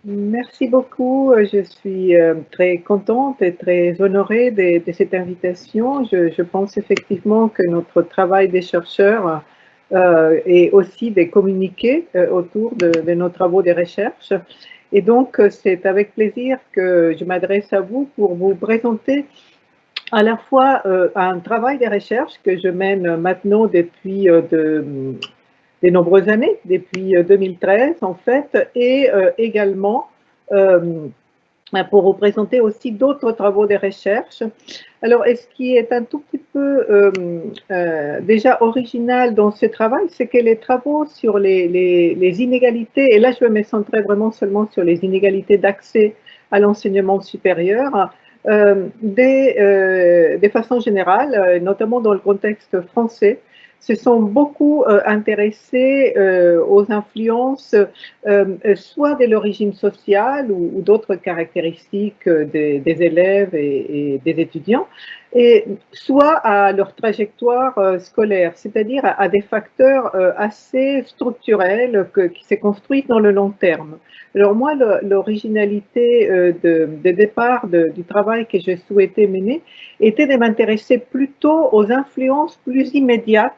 Merci beaucoup. Je suis très contente et très honorée de cette invitation. Je pense effectivement que notre travail des chercheurs est aussi de communiquer autour de nos travaux de recherche. Et donc, c'est avec plaisir que je m'adresse à vous pour vous présenter à la fois un travail de recherche que je mène maintenant depuis de nombreuses années, depuis 2013 en fait, et également euh, pour vous présenter aussi d'autres travaux de recherche. Alors, et ce qui est un tout petit peu déjà original dans ce travail, c'est que les travaux sur les inégalités, et là je vais me centrer vraiment seulement sur les inégalités d'accès à l'enseignement supérieur, de façon générale, notamment dans le contexte français, se sont beaucoup intéressés aux influences soit de l'origine sociale ou d'autres caractéristiques des élèves et des étudiants, et soit à leur trajectoire scolaire, c'est-à-dire à des facteurs assez structurels qui s'est construite dans le long terme. Alors moi, l'originalité de départ du travail que je souhaitais mener était de m'intéresser plutôt aux influences plus immédiates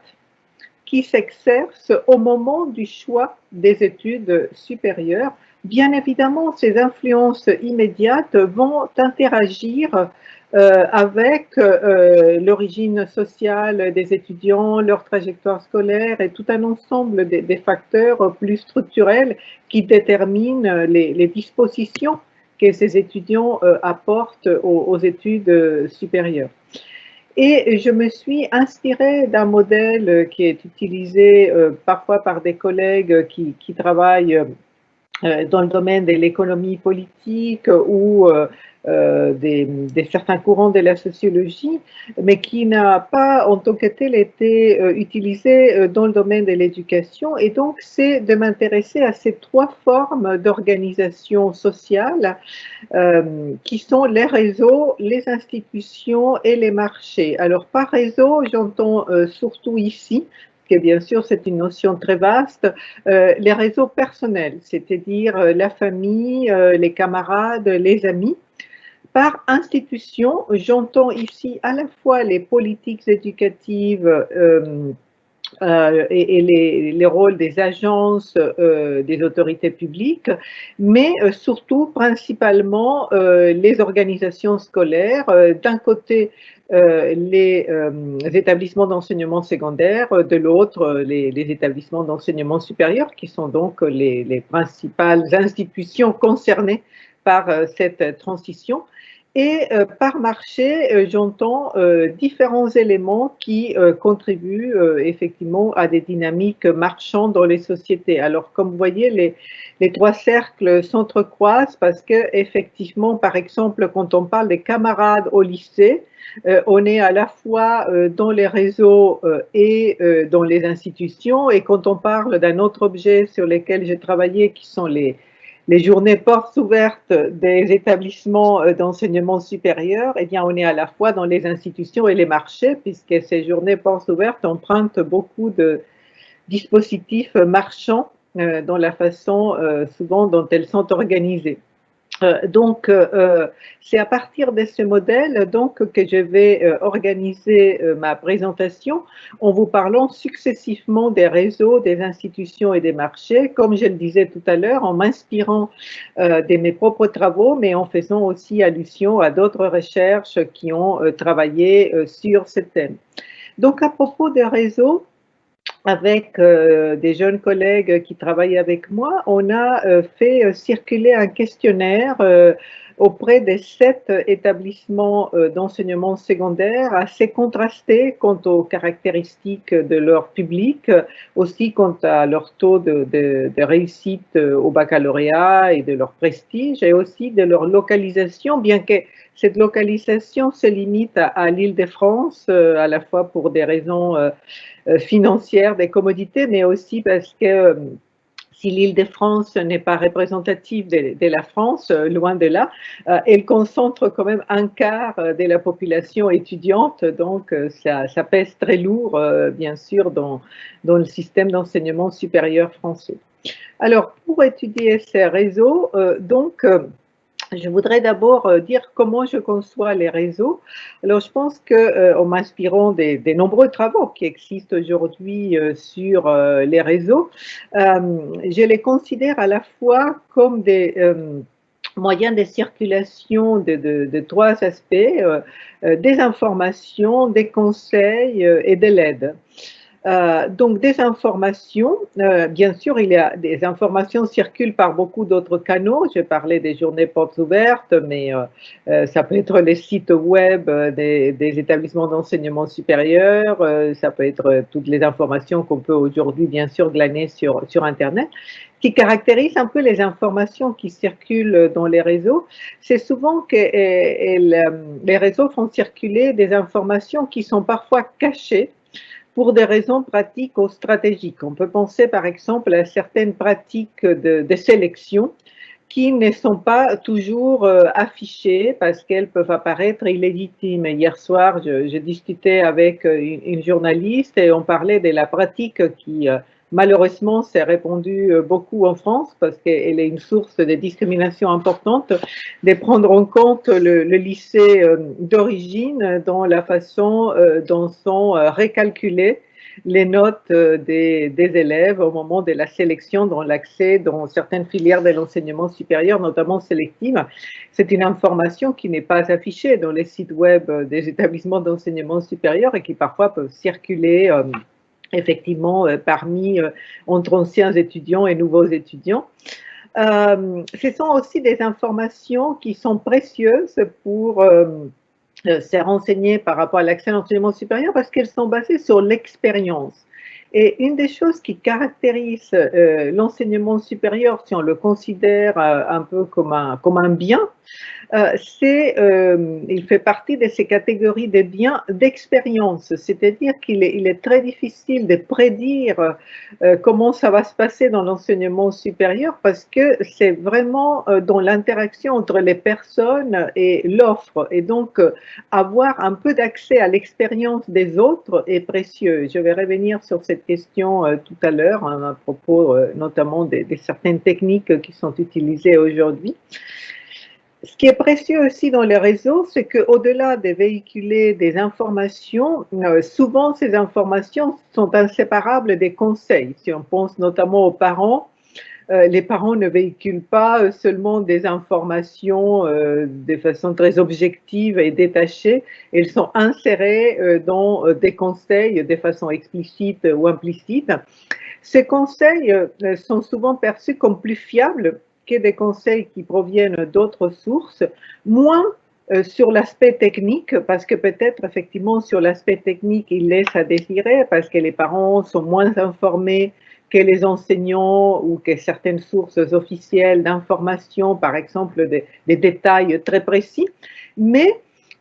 qui s'exercent au moment du choix des études supérieures. Bien évidemment, ces influences immédiates vont interagir avec l'origine sociale des étudiants, leur trajectoire scolaire et tout un ensemble des facteurs plus structurels qui déterminent les dispositions que ces étudiants apportent aux études supérieures. Et je me suis inspirée d'un modèle qui est utilisé parfois par des collègues qui travaillent dans le domaine de l'économie politique ou certains courants de la sociologie, mais qui n'a pas en tant que tel été utilisé dans le domaine de l'éducation. Et donc, c'est de m'intéresser à ces trois formes d'organisation sociale qui sont les réseaux, les institutions et les marchés. Alors, par réseau, j'entends surtout ici, que bien sûr c'est une notion très vaste, les réseaux personnels, c'est-à-dire la famille, les camarades, les amis. Par institution, j'entends ici à la fois les politiques éducatives et les rôles des agences, des autorités publiques, mais surtout principalement les organisations scolaires. D'un côté, les établissements d'enseignement secondaire, de l'autre, les établissements d'enseignement supérieur, qui sont donc les principales institutions concernées par cette transition. Et par marché, j'entends différents éléments qui contribuent effectivement à des dynamiques marchandes dans les sociétés. Alors, comme vous voyez, les trois cercles s'entrecroisent parce que, effectivement, par exemple, quand on parle des camarades au lycée, on est à la fois dans les réseaux et dans les institutions. Et quand on parle d'un autre objet sur lequel j'ai travaillé, qui sont les journées portes ouvertes des établissements d'enseignement supérieur, eh bien, on est à la fois dans les institutions et les marchés, puisque ces journées portes ouvertes empruntent beaucoup de dispositifs marchands dans la façon souvent dont elles sont organisées. Donc, c'est à partir de ce modèle donc, que je vais organiser ma présentation en vous parlant successivement des réseaux, des institutions et des marchés, comme je le disais tout à l'heure, en m'inspirant de mes propres travaux, mais en faisant aussi allusion à d'autres recherches qui ont travaillé sur ce thème. Donc, à propos des réseaux, avec des jeunes collègues qui travaillent avec moi, on a fait circuler un questionnaire auprès des 7 établissements d'enseignement secondaire assez contrastés quant aux caractéristiques de leur public, aussi quant à leur taux de réussite au baccalauréat et de leur prestige, et aussi de leur localisation, bien que cette localisation se limite à l'Île-de-France, à la fois pour des raisons financières, des commodités, mais aussi parce que si l'Île-de-France n'est pas représentative de la France, loin de là, elle concentre quand même un quart de la population étudiante, donc ça pèse très lourd, bien sûr, dans le système d'enseignement supérieur français. Alors, pour étudier ces réseaux, je voudrais d'abord dire comment je conçois les réseaux. Alors, je pense que, en m'inspirant des nombreux travaux qui existent aujourd'hui sur les réseaux, je les considère à la fois comme des moyens de circulation de trois aspects, des informations, des conseils et de l'aide. Donc des informations, bien sûr, il y a des informations circulent par beaucoup d'autres canaux. J'ai parlé des journées portes ouvertes, mais ça peut être les sites web des établissements d'enseignement supérieur, ça peut être toutes les informations qu'on peut aujourd'hui, bien sûr, glaner sur Internet. Ce qui caractérise un peu les informations qui circulent dans les réseaux, c'est souvent que les réseaux font circuler des informations qui sont parfois cachées pour des raisons pratiques ou stratégiques. On peut penser par exemple à certaines pratiques de sélection qui ne sont pas toujours affichées parce qu'elles peuvent apparaître illégitimes. Hier soir, je discutais avec une journaliste et on parlait de la pratique qui malheureusement s'est répandue beaucoup en France parce qu'elle est une source de discrimination importante, de prendre en compte le lycée d'origine dans la façon dont sont recalculées les notes des élèves au moment de la sélection dans l'accès dans certaines filières de l'enseignement supérieur, notamment sélectives. C'est une information qui n'est pas affichée dans les sites web des établissements d'enseignement supérieur et qui parfois peuvent circuler effectivement parmi entre anciens étudiants et nouveaux étudiants. Ce sont aussi des informations qui sont précieuses pour se renseigner par rapport à l'accès à l'enseignement supérieur parce qu'elles sont basées sur l'expérience. Et une des choses qui caractérise l'enseignement supérieur, si on le considère un peu comme un bien, il fait partie de ces catégories de biens d'expérience, c'est-à-dire qu'il est très difficile de prédire comment ça va se passer dans l'enseignement supérieur parce que c'est vraiment dans l'interaction entre les personnes et l'offre. Et donc, avoir un peu d'accès à l'expérience des autres est précieux. Je vais revenir sur cette question tout à l'heure, hein, à propos notamment de certaines techniques qui sont utilisées aujourd'hui. Ce qui est précieux aussi dans les réseaux, c'est qu'au-delà de véhiculer des informations, souvent ces informations sont inséparables des conseils. Si on pense notamment aux parents, les parents ne véhiculent pas seulement des informations de façon très objective et détachée, elles sont insérées dans des conseils de façon explicite ou implicite. Ces conseils sont souvent perçus comme plus fiables que des conseils qui proviennent d'autres sources, moins sur l'aspect technique, parce que peut-être effectivement sur l'aspect technique, il laisse à désirer, parce que les parents sont moins informés que les enseignants ou que certaines sources officielles d'information, par exemple des détails très précis, mais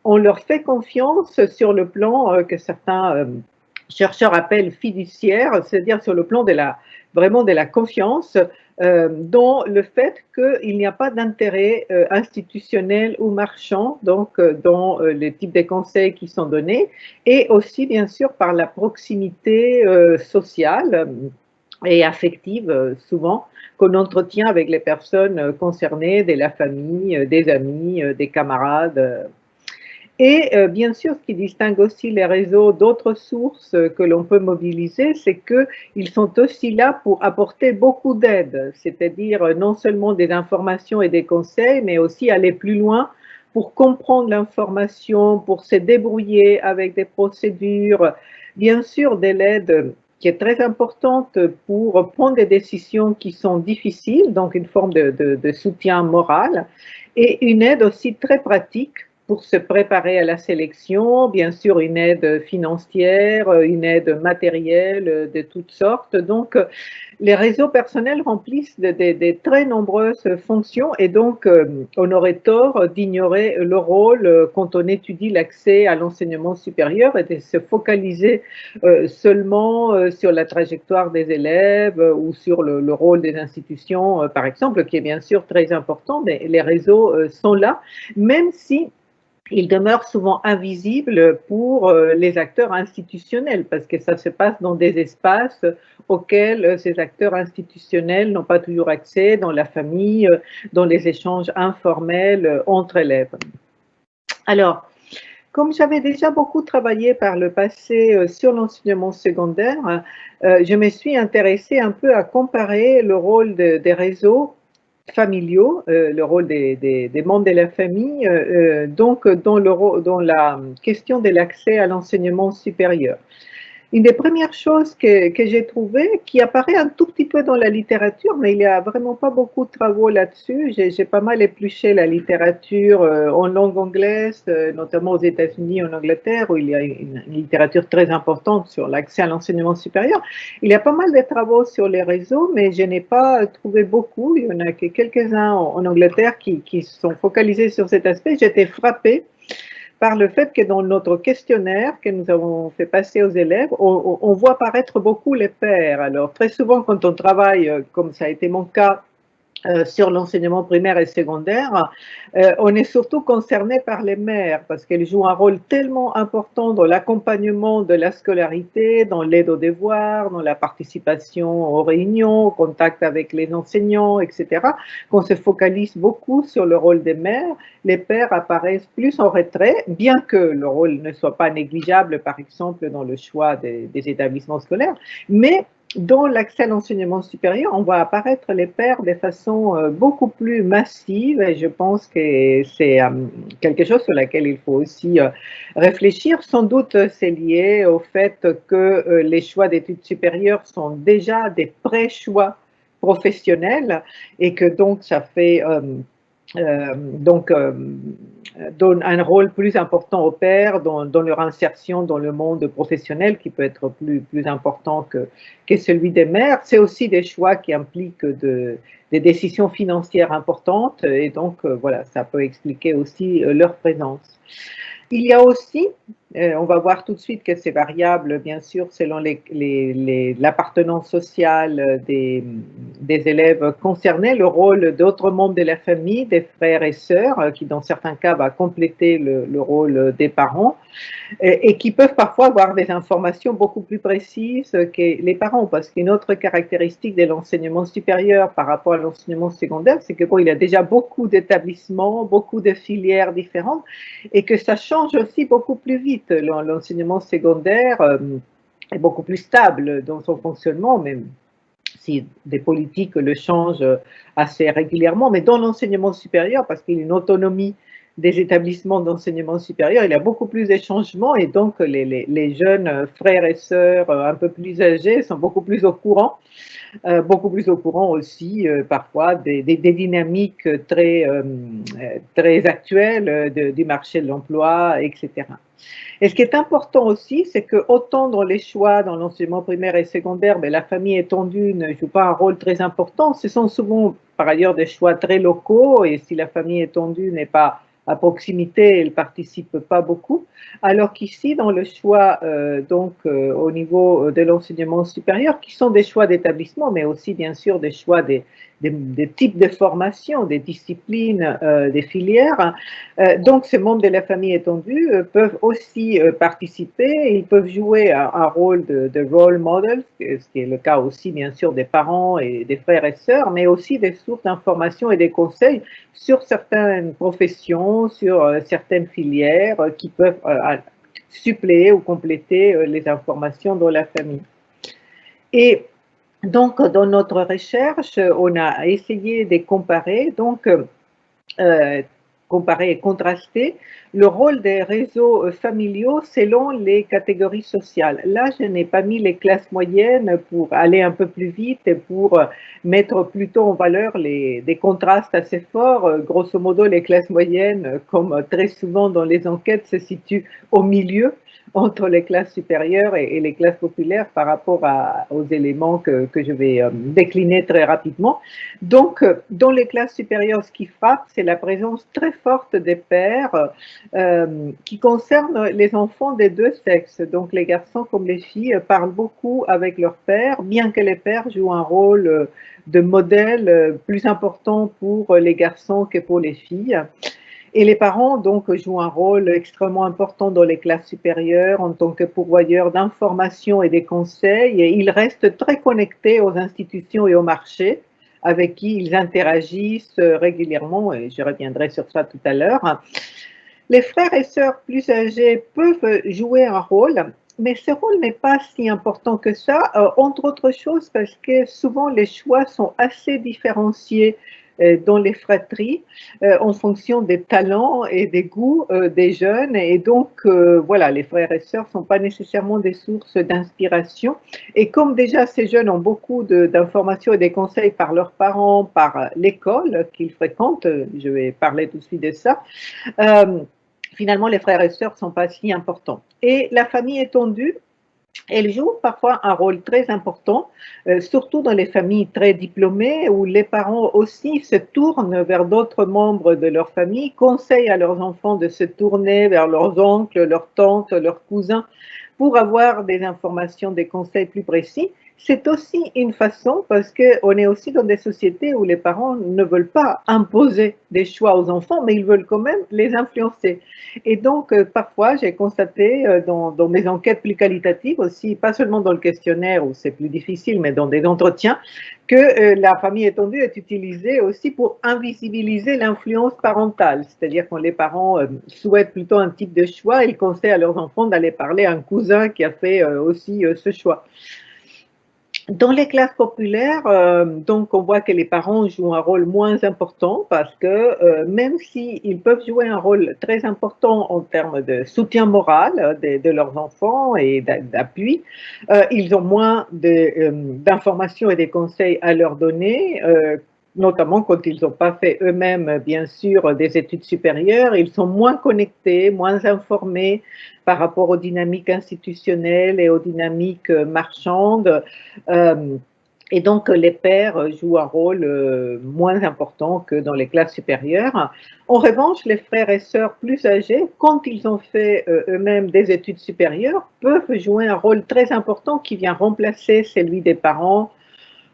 on leur fait confiance sur le plan que certains chercheurs appellent fiduciaire, c'est-à-dire sur le plan vraiment de la confiance dans le fait qu'il n'y a pas d'intérêt institutionnel ou marchand donc dans les types de conseils qui sont donnés et aussi bien sûr par la proximité sociale et affective souvent qu'on entretient avec les personnes concernées, de la famille, des amis, des camarades. Et bien sûr, ce qui distingue aussi les réseaux d'autres sources que l'on peut mobiliser, c'est qu'ils sont aussi là pour apporter beaucoup d'aide, c'est-à-dire non seulement des informations et des conseils, mais aussi aller plus loin pour comprendre l'information, pour se débrouiller avec des procédures, bien sûr de l'aide qui est très importante pour prendre des décisions qui sont difficiles, donc une forme de soutien moral, et une aide aussi très pratique pour se préparer à la sélection, bien sûr une aide financière, une aide matérielle de toutes sortes. Donc, les réseaux personnels remplissent de très nombreuses fonctions et donc on aurait tort d'ignorer le rôle quand on étudie l'accès à l'enseignement supérieur et de se focaliser seulement sur la trajectoire des élèves ou sur le rôle des institutions, par exemple, qui est bien sûr très important, mais les réseaux sont là, même si il demeure souvent invisible pour les acteurs institutionnels parce que ça se passe dans des espaces auxquels ces acteurs institutionnels n'ont pas toujours accès, dans la famille, dans les échanges informels entre élèves. Alors, comme j'avais déjà beaucoup travaillé par le passé sur l'enseignement secondaire, je me suis intéressée un peu à comparer le rôle des réseaux familiaux, le rôle des membres de la famille, donc dans la question de l'accès à l'enseignement supérieur. Une des premières choses que j'ai trouvées, qui apparaît un tout petit peu dans la littérature, mais il n'y a vraiment pas beaucoup de travaux là-dessus. J'ai pas mal épluché la littérature en langue anglaise, notamment aux États-Unis, en Angleterre, où il y a une littérature très importante sur l'accès à l'enseignement supérieur. Il y a pas mal de travaux sur les réseaux, mais je n'ai pas trouvé beaucoup. Il y en a que quelques-uns en Angleterre qui sont focalisés sur cet aspect. J'étais frappée par le fait que dans notre questionnaire que nous avons fait passer aux élèves, on voit apparaître beaucoup les pairs. Alors, très souvent, quand on travaille, comme ça a été mon cas, sur l'enseignement primaire et secondaire, on est surtout concerné par les mères parce qu'elles jouent un rôle tellement important dans l'accompagnement de la scolarité, dans l'aide aux devoirs, dans la participation aux réunions, au contact avec les enseignants, etc., qu'on se focalise beaucoup sur le rôle des mères. Les pères apparaissent plus en retrait, bien que le rôle ne soit pas négligeable, par exemple, dans le choix des établissements scolaires, mais dans l'accès à l'enseignement supérieur, on voit apparaître les pairs de façon beaucoup plus massive et je pense que c'est quelque chose sur laquelle il faut aussi réfléchir. Sans doute, c'est lié au fait que les choix d'études supérieures sont déjà des pré-choix professionnels et que donc ça fait donne un rôle plus important aux pairs dans leur insertion dans le monde professionnel qui peut être plus important que celui des mères. C'est aussi des choix qui impliquent des décisions financières importantes et donc voilà, ça peut expliquer aussi leur présence. Il y a aussi, on va voir tout de suite que c'est variable, bien sûr, selon l'appartenance sociale des élèves concernés, le rôle d'autres membres de la famille, des frères et sœurs, qui dans certains cas va compléter le rôle des parents, et qui peuvent parfois avoir des informations beaucoup plus précises que les parents, parce qu'une autre caractéristique de l'enseignement supérieur par rapport à l'enseignement secondaire, c'est que bon, il y a déjà beaucoup d'établissements, beaucoup de filières différentes, et que ça change aussi beaucoup plus vite. L'enseignement secondaire est beaucoup plus stable dans son fonctionnement, même si des politiques le changent assez régulièrement, mais dans l'enseignement supérieur, parce qu'il y a une autonomie des établissements d'enseignement supérieur, il y a beaucoup plus de changements et donc les jeunes frères et sœurs un peu plus âgés sont beaucoup plus au courant aussi parfois des dynamiques très actuelles du marché de l'emploi, etc. Et ce qui est important aussi, c'est que autant dans les choix dans l'enseignement primaire et secondaire, mais la famille étendue ne joue pas un rôle très important. Ce sont souvent par ailleurs des choix très locaux et si la famille étendue n'est pas à proximité, elle ne participe pas beaucoup. Alors qu'ici, dans le choix au niveau de l'enseignement supérieur, qui sont des choix d'établissement, mais aussi bien sûr des choix des types de formation, des disciplines, des filières. Donc, ces membres de la famille étendue peuvent aussi participer, ils peuvent jouer un rôle de role model, ce qui est le cas aussi bien sûr des parents et des frères et sœurs, mais aussi des sources d'informations et des conseils sur certaines professions, sur certaines filières qui peuvent suppléer ou compléter les informations dans la famille. Et donc, dans notre recherche, on a essayé de comparer donc comparer et contraster le rôle des réseaux familiaux selon les catégories sociales. Là, je n'ai pas mis les classes moyennes pour aller un peu plus vite et pour mettre plutôt en valeur des contrastes assez forts. Grosso modo, les classes moyennes, comme très souvent dans les enquêtes, se situent au milieu entre les classes supérieures et les classes populaires par rapport aux éléments que je vais décliner très rapidement. Donc, dans les classes supérieures, ce qui frappe, c'est la présence très forte des pères qui concerne les enfants des deux sexes. Donc, les garçons comme les filles parlent beaucoup avec leurs pères, bien que les pères jouent un rôle de modèle plus important pour les garçons que pour les filles. Et les parents, donc, jouent un rôle extrêmement important dans les classes supérieures en tant que pourvoyeurs d'informations et des conseils. Et ils restent très connectés aux institutions et au marché avec qui ils interagissent régulièrement, et je reviendrai sur ça tout à l'heure. Les frères et sœurs plus âgés peuvent jouer un rôle, mais ce rôle n'est pas si important que ça, entre autres choses parce que souvent les choix sont assez différenciés dans les fratries en fonction des talents et des goûts des jeunes. Et donc, voilà, les frères et sœurs ne sont pas nécessairement des sources d'inspiration. Et comme déjà ces jeunes ont beaucoup d'informations et des conseils par leurs parents, par l'école qu'ils fréquentent, je vais parler tout de suite de ça, finalement, les frères et sœurs ne sont pas si importants. Et la famille étendue, elle joue parfois un rôle très important, surtout dans les familles très diplômées où les parents aussi se tournent vers d'autres membres de leur famille, conseillent à leurs enfants de se tourner vers leurs oncles, leurs tantes, leurs cousins pour avoir des informations, des conseils plus précis. C'est aussi une façon, parce qu'on est aussi dans des sociétés où les parents ne veulent pas imposer des choix aux enfants, mais ils veulent quand même les influencer. Et donc, parfois, j'ai constaté dans mes enquêtes plus qualitatives aussi, pas seulement dans le questionnaire où c'est plus difficile, mais dans des entretiens, que la famille étendue est utilisée aussi pour invisibiliser l'influence parentale. C'est-à-dire quand les parents souhaitent plutôt un type de choix, ils conseillent à leurs enfants d'aller parler à un cousin qui a fait aussi ce choix. Dans les classes populaires, donc on voit que les parents jouent un rôle moins important parce que même s'ils peuvent jouer un rôle très important en termes de soutien moral de leurs enfants et d'appui, ils ont moins d'informations et des conseils à leur donner, notamment quand ils n'ont pas fait eux-mêmes, bien sûr, des études supérieures. Ils sont moins connectés, moins informés par rapport aux dynamiques institutionnelles et aux dynamiques marchandes. Euh, et donc, les pères jouent un rôle moins important que dans les classes supérieures. En revanche, les frères et sœurs plus âgés, quand ils ont fait eux-mêmes des études supérieures, peuvent jouer un rôle très important qui vient remplacer celui des parents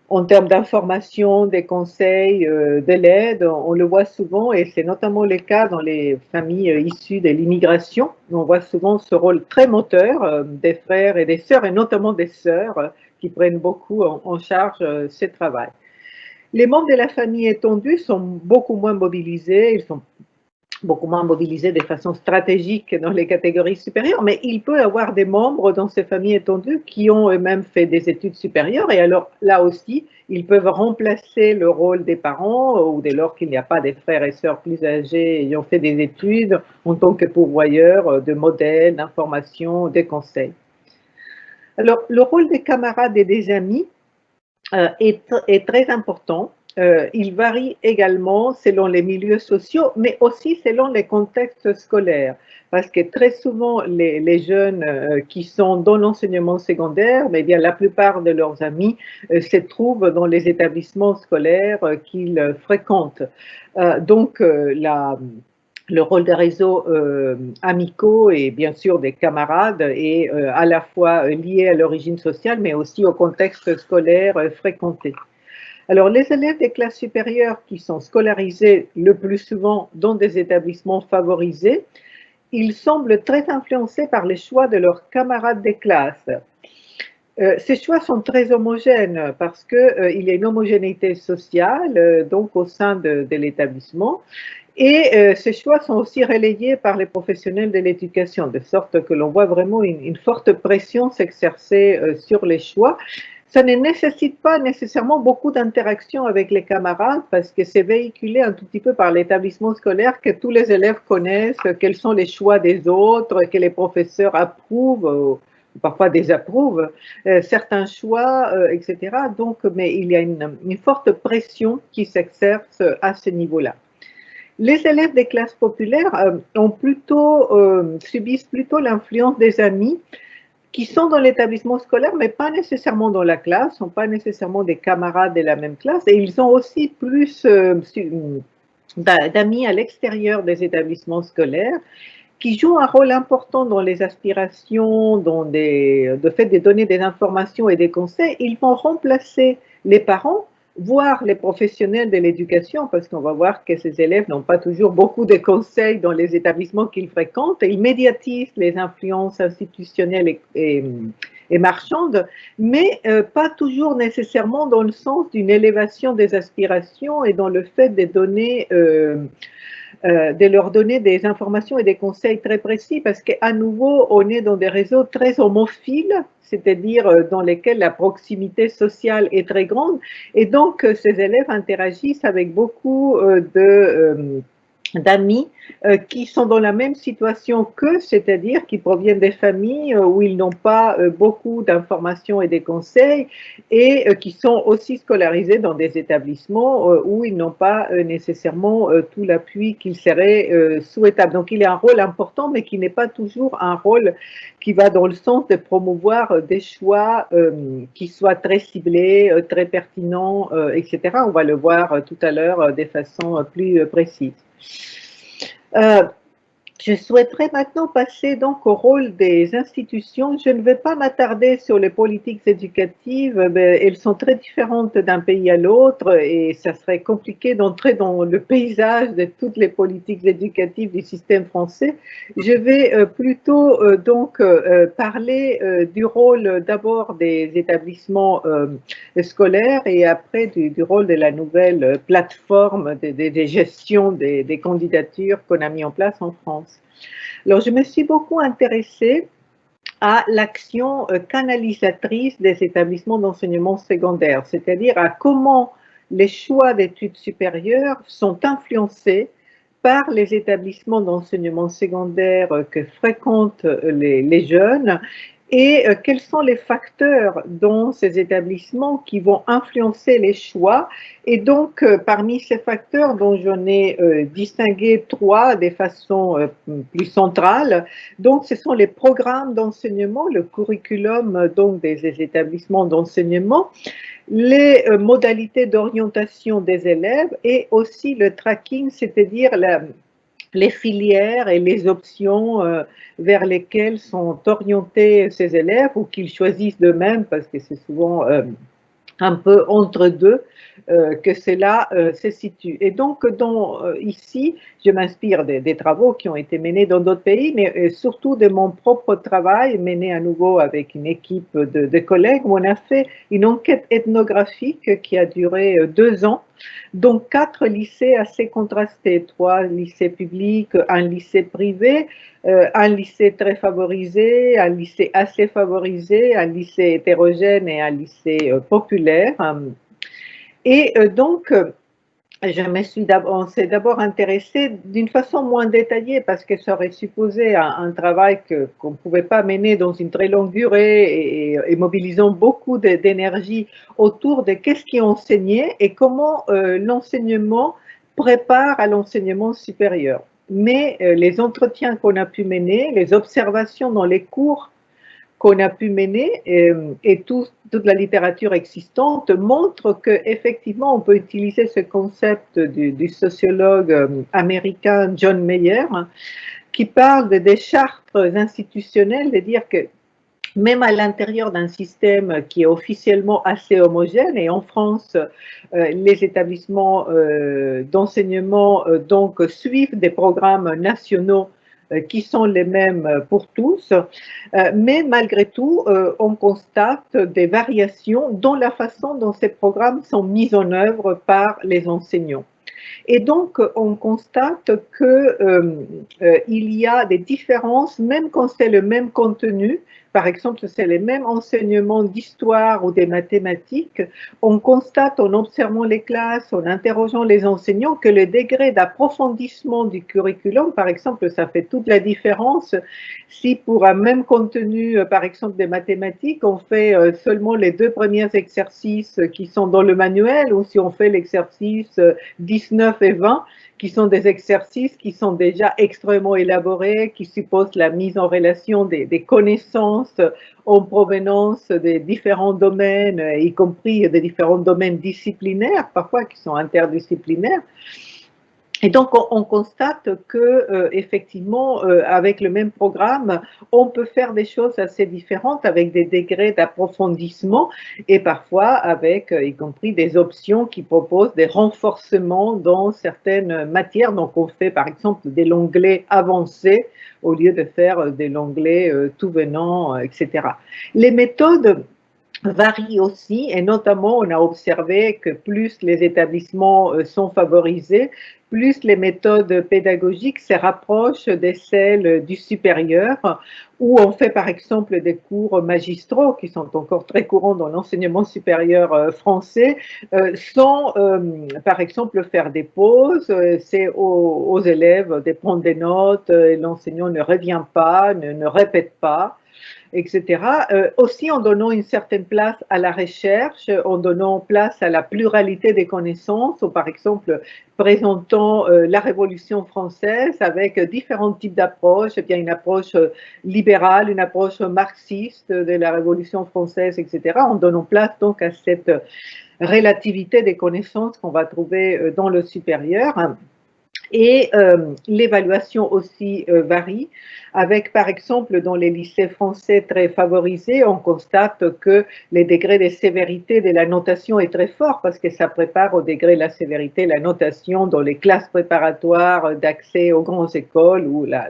en termes d'information, des conseils, de l'aide. On le voit souvent et c'est notamment le cas dans les familles issues de l'immigration. On voit souvent ce rôle très moteur des frères et des sœurs et notamment des sœurs qui prennent beaucoup en charge ce travail. Les membres de la famille étendue sont beaucoup moins mobilisés, ils sont beaucoup moins mobilisés de façon stratégique dans les catégories supérieures, mais il peut y avoir des membres dans ces familles étendues qui ont eux-mêmes fait des études supérieures et alors là aussi, ils peuvent remplacer le rôle des parents ou dès lors qu'il n'y a pas des frères et sœurs plus âgés ayant fait des études en tant que pourvoyeurs de modèles, d'informations, des conseils. Alors, le rôle des camarades et des amis est très important. Il varie également selon les milieux sociaux, mais aussi selon les contextes scolaires. Parce que très souvent, les jeunes qui sont dans l'enseignement secondaire, mais bien la plupart de leurs amis se trouvent dans les établissements scolaires qu'ils fréquentent. Donc, le rôle des réseaux amicaux et bien sûr des camarades est à la fois lié à l'origine sociale, mais aussi au contexte scolaire fréquenté. Alors, les élèves des classes supérieures qui sont scolarisés le plus souvent dans des établissements favorisés, ils semblent très influencés par les choix de leurs camarades des classes. Ces choix sont très homogènes parce qu'il y a une homogénéité sociale donc au sein de l'établissement et ces choix sont aussi relayés par les professionnels de l'éducation, de sorte que l'on voit vraiment une forte pression s'exercer sur les choix, Ça ne nécessite pas nécessairement beaucoup d'interaction avec les camarades parce que c'est véhiculé un tout petit peu par l'établissement scolaire que tous les élèves connaissent, quels sont les choix des autres, que les professeurs approuvent ou parfois désapprouvent certains choix, etc. Donc, mais il y a une forte pression qui s'exerce à ce niveau-là. Les élèves des classes populaires subissent plutôt l'influence des amis qui sont dans l'établissement scolaire, mais pas nécessairement dans la classe, sont pas nécessairement des camarades de la même classe, et ils ont aussi plus d'amis à l'extérieur des établissements scolaires qui jouent un rôle important dans les aspirations, de fait de donner des informations et des conseils. Ils vont remplacer les parents, voire les professionnels de l'éducation, parce qu'on va voir que ces élèves n'ont pas toujours beaucoup de conseils dans les établissements qu'ils fréquentent. Ils médiatisent les influences institutionnelles et marchandes, mais pas toujours nécessairement dans le sens d'une élévation des aspirations et dans le fait de leur donner des informations et des conseils très précis parce qu'à nouveau, on est dans des réseaux très homophiles, c'est-à-dire dans lesquels la proximité sociale est très grande et donc ces élèves interagissent avec beaucoup d'amis qui sont dans la même situation qu'eux, c'est-à-dire qui proviennent des familles où ils n'ont pas beaucoup d'informations et des conseils et qui sont aussi scolarisés dans des établissements où ils n'ont pas nécessairement tout l'appui qu'il serait souhaitable. Donc il y a un rôle important, mais qui n'est pas toujours un rôle qui va dans le sens de promouvoir des choix qui soient très ciblés, très pertinents, etc. On va le voir tout à l'heure de façon plus précise. Je souhaiterais maintenant passer donc au rôle des institutions. Je ne vais pas m'attarder sur les politiques éducatives, mais elles sont très différentes d'un pays à l'autre et ça serait compliqué d'entrer dans le paysage de toutes les politiques éducatives du système français. Je vais plutôt parler du rôle d'abord des établissements scolaires et après du rôle de la nouvelle plateforme des gestions des candidatures qu'on a mis en place en France. Alors, je me suis beaucoup intéressée à l'action canalisatrice des établissements d'enseignement secondaire, c'est-à-dire à comment les choix d'études supérieures sont influencés par les établissements d'enseignement secondaire que fréquentent les jeunes et quels sont les facteurs dans ces établissements qui vont influencer les choix. Et donc, parmi ces facteurs dont j'en ai distingué trois de façon plus centrale, donc ce sont les programmes d'enseignement, le curriculum donc des établissements d'enseignement, les modalités d'orientation des élèves et aussi le tracking, c'est-à-dire les filières et les options vers lesquelles sont orientés ces élèves ou qu'ils choisissent d'eux-mêmes parce que c'est souvent un peu entre deux que cela se situe. Et donc, ici, je m'inspire des travaux qui ont été menés dans d'autres pays, mais surtout de mon propre travail mené à nouveau avec une équipe de collègues où on a fait une enquête ethnographique qui a duré 2 ans, dont 4 lycées assez contrastés, 3 lycées publics, un lycée privé, un lycée très favorisé, un lycée assez favorisé, un lycée hétérogène et un lycée populaire. Et donc, on s'est d'abord intéressé d'une façon moins détaillée parce que ça aurait supposé un travail qu'on ne pouvait pas mener dans une très longue durée et mobilisant beaucoup d'énergie autour de qu'est-ce qui est enseigné et comment l'enseignement prépare à l'enseignement supérieur. Mais les entretiens qu'on a pu mener, les observations dans les cours qu'on a pu mener et toute la littérature existante montre qu'effectivement on peut utiliser ce concept du sociologue américain John Mayer qui parle des chartes institutionnelles, de dire que même à l'intérieur d'un système qui est officiellement assez homogène, et en France, les établissements d'enseignement donc suivent des programmes nationaux qui sont les mêmes pour tous, mais malgré tout, on constate des variations dans la façon dont ces programmes sont mis en œuvre par les enseignants. Et donc, on constate qu'il y a des différences, même quand c'est le même contenu, par exemple, c'est les mêmes enseignements d'histoire ou des mathématiques, on constate en observant les classes, en interrogeant les enseignants, que le degré d'approfondissement du curriculum, par exemple, ça fait toute la différence si pour un même contenu, par exemple des mathématiques, on fait seulement les 2 premiers exercices qui sont dans le manuel ou si on fait l'exercice 19 et 20, qui sont des exercices qui sont déjà extrêmement élaborés, qui supposent la mise en relation des connaissances en provenance des différents domaines, y compris des différents domaines disciplinaires, parfois qui sont interdisciplinaires. Et donc, on constate que, effectivement, avec le même programme, on peut faire des choses assez différentes avec des degrés d'approfondissement et parfois avec, y compris des options qui proposent des renforcements dans certaines matières. Donc, on fait par exemple de l'anglais avancé au lieu de faire de l'anglais tout venant, etc. Les méthodes varie aussi et notamment on a observé que plus les établissements sont favorisés, plus les méthodes pédagogiques se rapprochent de celles du supérieur où on fait par exemple des cours magistraux qui sont encore très courants dans l'enseignement supérieur français sans par exemple faire des pauses, c'est aux élèves de prendre des notes, l'enseignant ne revient pas, ne répète pas, etc. Aussi en donnant une certaine place à la recherche, en donnant place à la pluralité des connaissances, ou par exemple présentant la Révolution française avec différents types d'approches, et bien une approche libérale, une approche marxiste de la Révolution française, etc., en donnant place donc à cette relativité des connaissances qu'on va trouver dans le supérieur. Et l'évaluation aussi varie, avec par exemple dans les lycées français très favorisés, on constate que le degré de sévérité de la notation est très fort parce que ça prépare au degré de la sévérité la notation dans les classes préparatoires d'accès aux grandes écoles où la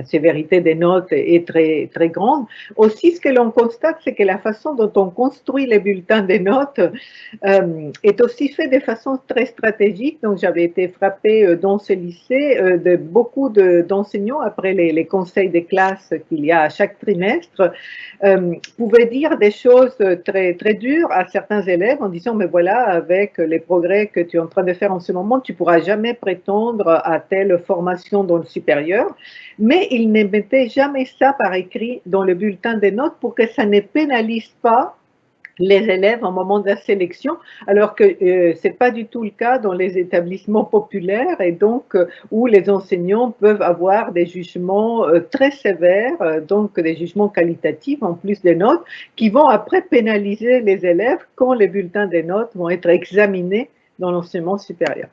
sévérité des notes est très, très grande. Aussi, ce que l'on constate, c'est que la façon dont on construit les bulletins des notes est aussi fait de façon très stratégique. Donc, j'avais été frappée dans ce lycée de beaucoup d'enseignants, après les conseils des classes qu'il y a à chaque trimestre, pouvaient dire des choses très, très dures à certains élèves en disant, mais voilà, avec les progrès que tu es en train de faire en ce moment, tu ne pourras jamais prétendre à telle formation dans le supérieur. Mais ils ne mettaient jamais ça par écrit dans le bulletin des notes pour que ça ne pénalise pas les élèves au moment de la sélection, alors que ce n'est pas du tout le cas dans les établissements populaires et donc où les enseignants peuvent avoir des jugements très sévères, donc des jugements qualitatifs en plus des notes, qui vont après pénaliser les élèves quand les bulletins des notes vont être examinés dans l'enseignement supérieur.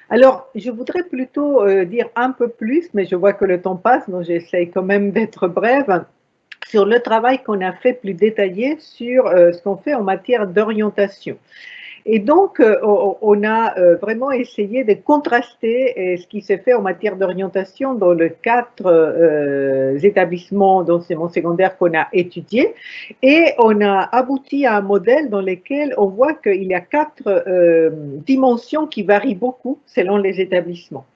Alors, je voudrais plutôt dire un peu plus, mais je vois que le temps passe, donc j'essaye quand même d'être brève, sur le travail qu'on a fait plus détaillé sur ce qu'on fait en matière d'orientation. Et donc, on a vraiment essayé de contraster ce qui s'est fait en matière d'orientation dans les 4 établissements d'enseignement secondaire qu'on a étudiés. Et on a abouti à un modèle dans lequel on voit qu'il y a 4 dimensions qui varient beaucoup selon les établissements.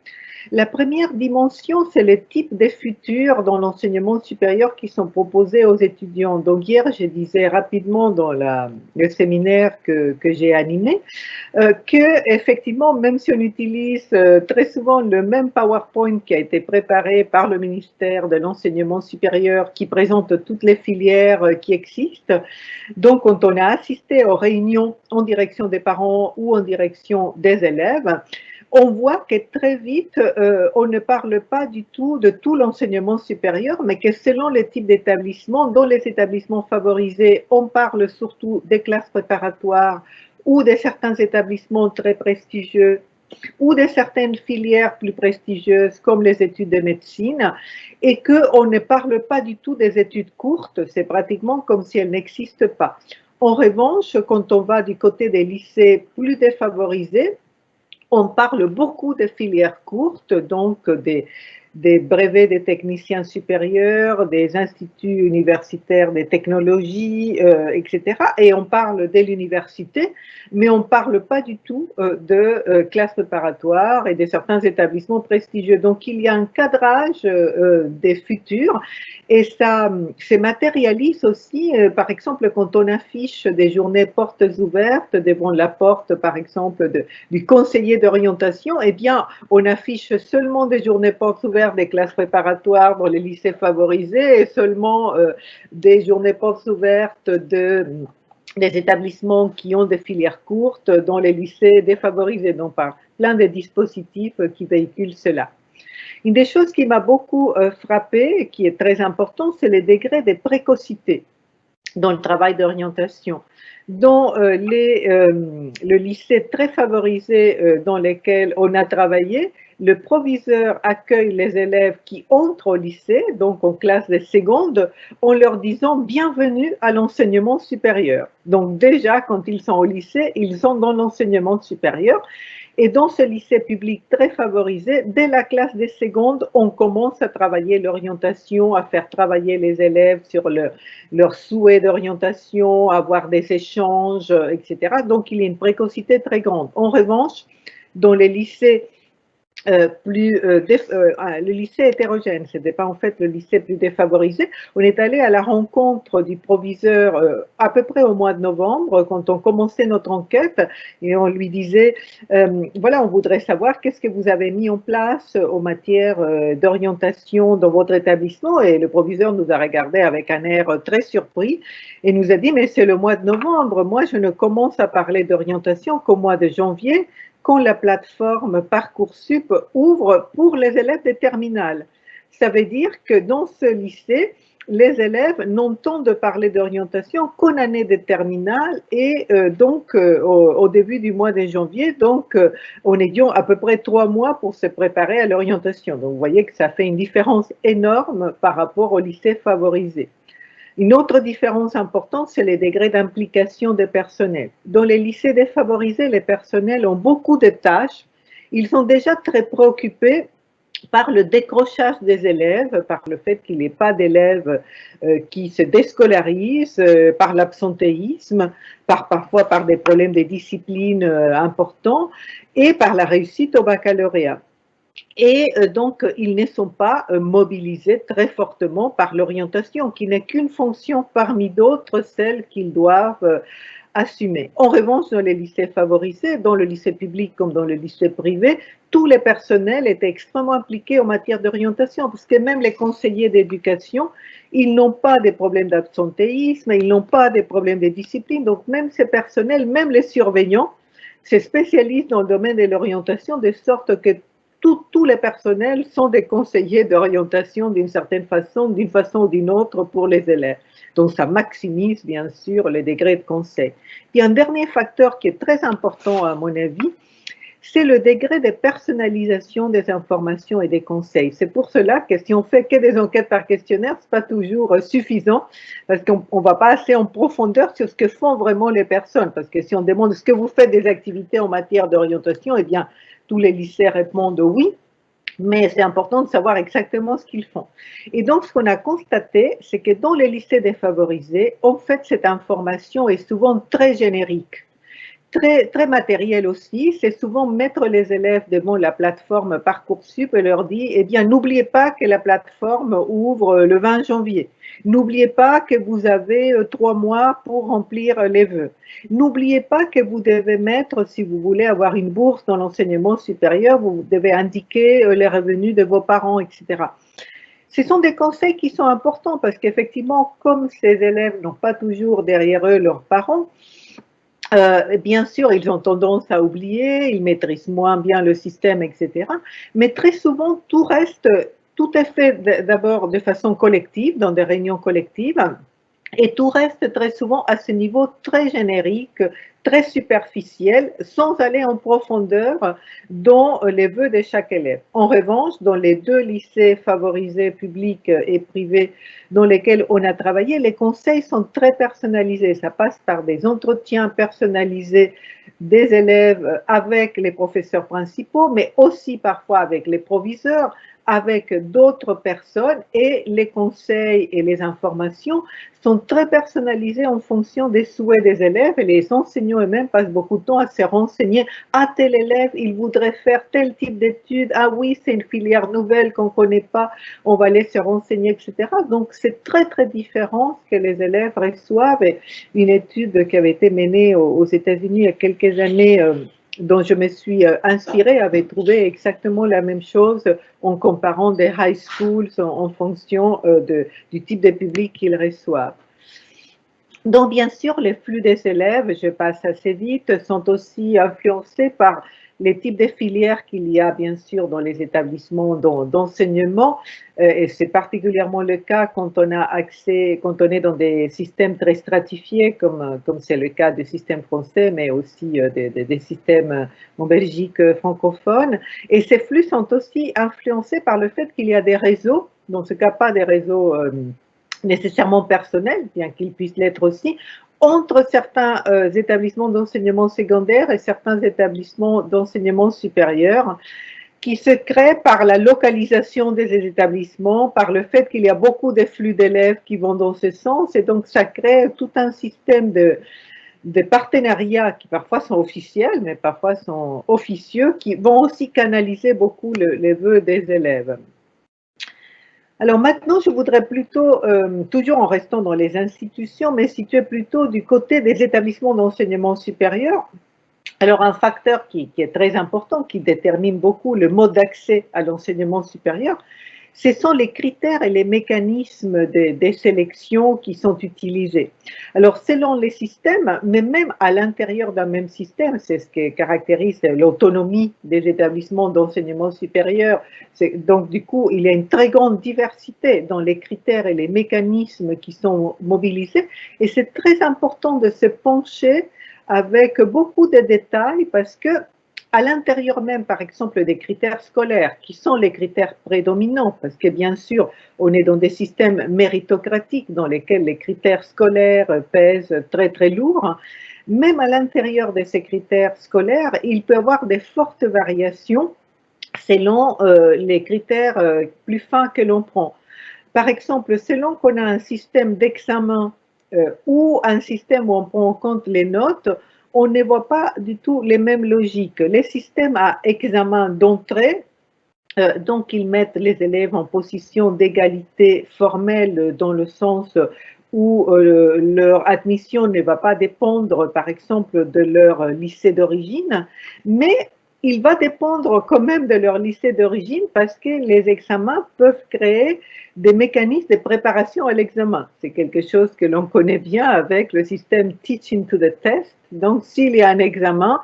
La première dimension, c'est le type de futurs dans l'enseignement supérieur qui sont proposés aux étudiants. Donc hier, je disais rapidement dans le séminaire que j'ai animé que effectivement, même si on utilise très souvent le même PowerPoint qui a été préparé par le ministère de l'enseignement supérieur qui présente toutes les filières qui existent, donc quand on a assisté aux réunions en direction des parents ou en direction des élèves, on voit que très vite, on ne parle pas du tout de tout l'enseignement supérieur, mais que selon les types d'établissements, dans les établissements favorisés, on parle surtout des classes préparatoires ou de certains établissements très prestigieux ou de certaines filières plus prestigieuses comme les études de médecine et qu'on ne parle pas du tout des études courtes, c'est pratiquement comme si elles n'existent pas. En revanche, quand on va du côté des lycées plus défavorisés, on parle beaucoup de filières courtes, donc des des brevets des techniciens supérieurs, des instituts universitaires des technologies, etc. Et on parle dès l'université, mais on ne parle pas du tout de classes préparatoires et de certains établissements prestigieux. Donc il y a un cadrage des futurs et ça se matérialise aussi, par exemple, quand on affiche des journées portes ouvertes devant la porte, par exemple, du conseiller d'orientation, eh bien, on affiche seulement des journées portes ouvertes des classes préparatoires dans les lycées favorisés et seulement des journées portes ouvertes des établissements qui ont des filières courtes dans les lycées défavorisés, donc par plein de dispositifs qui véhiculent cela. Une des choses qui m'a beaucoup frappée et qui est très importante, c'est le degré de précocité dans le travail d'orientation. Dans le lycée très favorisé dans lequel on a travaillé, le proviseur accueille les élèves qui entrent au lycée, donc en classe de seconde, en leur disant bienvenue à l'enseignement supérieur. Donc déjà, quand ils sont au lycée, ils sont dans l'enseignement supérieur. Et dans ce lycée public très favorisé, dès la classe des secondes, on commence à travailler l'orientation, à faire travailler les élèves sur leurs souhaits d'orientation, avoir des échanges, etc. Donc, il y a une précocité très grande. En revanche, dans les lycées le lycée hétérogène, ce n'était pas en fait le lycée plus défavorisé. On est allé à la rencontre du proviseur à peu près au mois de novembre, quand on commençait notre enquête, et on lui disait, voilà, on voudrait savoir qu'est-ce que vous avez mis en place en matière d'orientation dans votre établissement, et le proviseur nous a regardé avec un air très surpris, et nous a dit, mais c'est le mois de novembre, moi je ne commence à parler d'orientation qu'au mois de janvier, quand la plateforme Parcoursup ouvre pour les élèves des terminales. Ça veut dire que dans ce lycée, les élèves n'entendent parler d'orientation qu'en année de terminale et donc au début du mois de janvier, donc en ayant à peu près 3 mois pour se préparer à l'orientation. Donc vous voyez que ça fait une différence énorme par rapport au lycée favorisé. Une autre différence importante, c'est les degrés d'implication des personnels. Dans les lycées défavorisés, les personnels ont beaucoup de tâches. Ils sont déjà très préoccupés par le décrochage des élèves, par le fait qu'il n'y ait pas d'élèves qui se déscolarisent, par l'absentéisme, parfois par des problèmes de discipline importants, et par la réussite au baccalauréat. Et donc, ils ne sont pas mobilisés très fortement par l'orientation, qui n'est qu'une fonction parmi d'autres, celle qu'ils doivent assumer. En revanche, dans les lycées favorisés, dans le lycée public comme dans le lycée privé, tous les personnels étaient extrêmement impliqués en matière d'orientation, parce que même les conseillers d'éducation, ils n'ont pas des problèmes d'absentéisme, ils n'ont pas des problèmes de discipline, donc même ces personnels, même les surveillants, se spécialisent dans le domaine de l'orientation, de sorte que tous les personnels sont des conseillers d'orientation d'une certaine façon, d'une façon ou d'une autre pour les élèves. Donc ça maximise bien sûr le degré de conseil. Et un dernier facteur qui est très important à mon avis, c'est le degré de personnalisation des informations et des conseils. C'est pour cela que si on fait que des enquêtes par questionnaire, ce n'est pas toujours suffisant, parce qu'on ne va pas assez en profondeur sur ce que font vraiment les personnes. Parce que si on demande est-ce que vous faites des activités en matière d'orientation, eh bien, tous les lycées répondent oui, mais c'est important de savoir exactement ce qu'ils font. Et donc, ce qu'on a constaté, c'est que dans les lycées défavorisés, en fait, cette information est souvent très générique. Très matériel aussi, c'est souvent mettre les élèves devant la plateforme Parcoursup et leur dire, eh bien, n'oubliez pas que la plateforme ouvre le 20 janvier. N'oubliez pas que vous avez 3 mois pour remplir les vœux. N'oubliez pas que vous devez mettre, si vous voulez avoir une bourse dans l'enseignement supérieur, vous devez indiquer les revenus de vos parents, etc. Ce sont des conseils qui sont importants parce qu'effectivement, comme ces élèves n'ont pas toujours derrière eux leurs parents, bien sûr, ils ont tendance à oublier, ils maîtrisent moins bien le système, etc. Mais très souvent, tout est fait d'abord de façon collective, dans des réunions collectives, et tout reste très souvent à ce niveau très générique, très superficiel, sans aller en profondeur dans les vœux de chaque élève. En revanche, dans les 2 lycées favorisés, publics et privés, dans lesquels on a travaillé, les conseils sont très personnalisés. Ça passe par des entretiens personnalisés des élèves avec les professeurs principaux, mais aussi parfois avec les proviseurs, avec d'autres personnes et les conseils et les informations sont très personnalisés en fonction des souhaits des élèves et les enseignants eux-mêmes passent beaucoup de temps à se renseigner. Ah, tel élève, il voudrait faire tel type d'études. Ah oui, c'est une filière nouvelle qu'on ne connaît pas, on va aller se renseigner, etc. Donc, c'est très, très différent ce que les élèves reçoivent. Et une étude qui avait été menée aux États-Unis il y a quelques années, dont je me suis inspirée, avait trouvé exactement la même chose en comparant des high schools en fonction du type de public qu'ils reçoivent. Donc, bien sûr, les flux des élèves, je passe assez vite, sont aussi influencés par les types de filières qu'il y a, bien sûr, dans les établissements d'enseignement. Et c'est particulièrement le cas quand on a accès, quand on est dans des systèmes très stratifiés, comme c'est le cas du système français, mais aussi des systèmes en Belgique francophone. Et ces flux sont aussi influencés par le fait qu'il y a des réseaux, dans ce cas pas des réseaux nécessairement personnels, bien qu'ils puissent l'être aussi, entre certains établissements d'enseignement secondaire et certains établissements d'enseignement supérieur, qui se créent par la localisation des établissements, par le fait qu'il y a beaucoup de flux d'élèves qui vont dans ce sens, et donc ça crée tout un système de partenariats qui parfois sont officiels, mais parfois sont officieux, qui vont aussi canaliser beaucoup les vœux des élèves. Alors maintenant, je voudrais plutôt, toujours en restant dans les institutions, mais situer plutôt du côté des établissements d'enseignement supérieur. Alors un facteur qui est très important, qui détermine beaucoup le mode d'accès à l'enseignement supérieur, ce sont les critères et les mécanismes des sélections qui sont utilisés. Alors, selon les systèmes, mais même à l'intérieur d'un même système, c'est ce qui caractérise l'autonomie des établissements d'enseignement supérieur. Donc, du coup, il y a une très grande diversité dans les critères et les mécanismes qui sont mobilisés. Et c'est très important de se pencher avec beaucoup de détails parce que à l'intérieur même, par exemple, des critères scolaires, qui sont les critères prédominants, parce que bien sûr, on est dans des systèmes méritocratiques dans lesquels les critères scolaires pèsent très très lourd, même à l'intérieur de ces critères scolaires, il peut y avoir des fortes variations selon les critères plus fins que l'on prend. Par exemple, selon qu'on a un système d'examen ou un système où on prend en compte les notes, on ne voit pas du tout les mêmes logiques. Les systèmes à examen d'entrée, donc ils mettent les élèves en position d'égalité formelle dans le sens où leur admission ne va pas dépendre, par exemple, de leur lycée d'origine, mais il va dépendre quand même de leur lycée d'origine parce que les examens peuvent créer des mécanismes de préparation à l'examen. C'est quelque chose que l'on connaît bien avec le système Teaching to the Test. Donc, s'il y a un examen,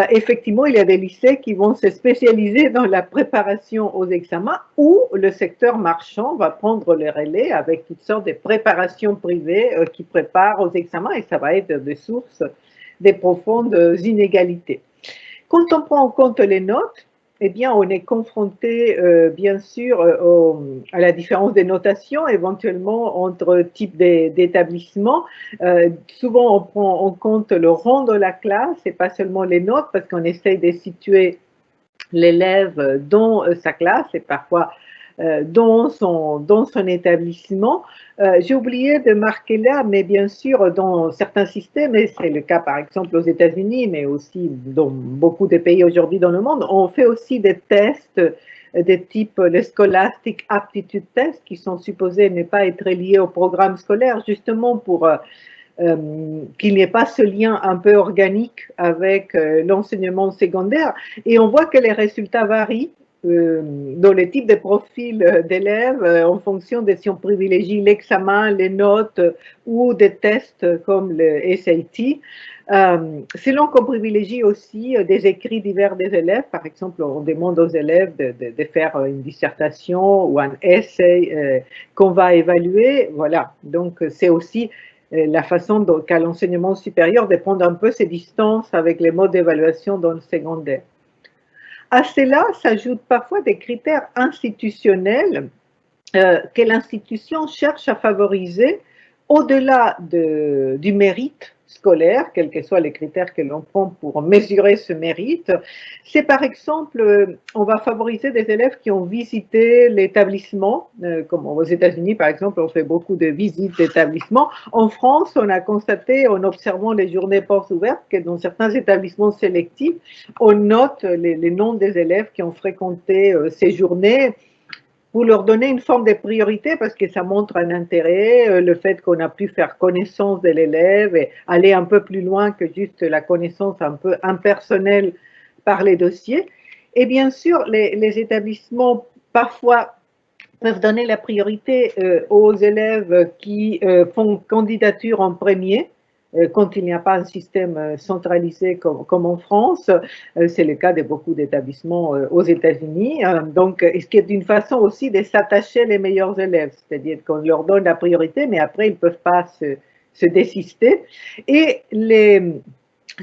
effectivement, il y a des lycées qui vont se spécialiser dans la préparation aux examens ou le secteur marchand va prendre le relais avec toutes sortes de préparations privées qui préparent aux examens et ça va être des sources de profondes inégalités. Quand on prend en compte les notes, eh bien, on est confronté, bien sûr, à la différence des notations, éventuellement entre types d'établissements. Souvent, on prend en compte le rang de la classe et pas seulement les notes, parce qu'on essaye de situer l'élève dans sa classe et parfois dans son établissement. J'ai oublié de marquer là, mais bien sûr, dans certains systèmes, et c'est le cas par exemple aux États-Unis, mais aussi dans beaucoup de pays aujourd'hui dans le monde, on fait aussi des tests de type les Scholastic Aptitude Tests qui sont supposés ne pas être liés au programme scolaire, justement pour qu'il n'y ait pas ce lien un peu organique avec l'enseignement secondaire. Et on voit que les résultats varient dans le type de profil d'élèves en fonction de si on privilégie l'examen, les notes ou des tests comme le SAT. Selon qu'on privilégie aussi des écrits divers des élèves, par exemple, on demande aux élèves de faire une dissertation ou un essai qu'on va évaluer. Voilà, donc c'est aussi la façon qu'a l'enseignement supérieur de prendre un peu ses distances avec les modes d'évaluation dans le secondaire. À cela s'ajoutent parfois des critères institutionnels que l'institution cherche à favoriser au-delà du mérite scolaire, quels que soient les critères que l'on prend pour mesurer ce mérite, c'est par exemple, on va favoriser des élèves qui ont visité l'établissement, comme aux États-Unis par exemple, on fait beaucoup de visites d'établissements. En France, on a constaté en observant les journées portes ouvertes que dans certains établissements sélectifs, on note les noms des élèves qui ont fréquenté ces journées pour leur donner une forme de priorité parce que ça montre un intérêt, le fait qu'on a pu faire connaissance de l'élève et aller un peu plus loin que juste la connaissance un peu impersonnelle par les dossiers. Et bien sûr, les établissements parfois peuvent donner la priorité aux élèves qui font candidature en premier, quand il n'y a pas un système centralisé comme en France. C'est le cas de beaucoup d'établissements aux États-Unis. Donc, ce qui est une façon aussi de s'attacher les meilleurs élèves, c'est-à-dire qu'on leur donne la priorité, mais après, ils ne peuvent pas se désister. Et les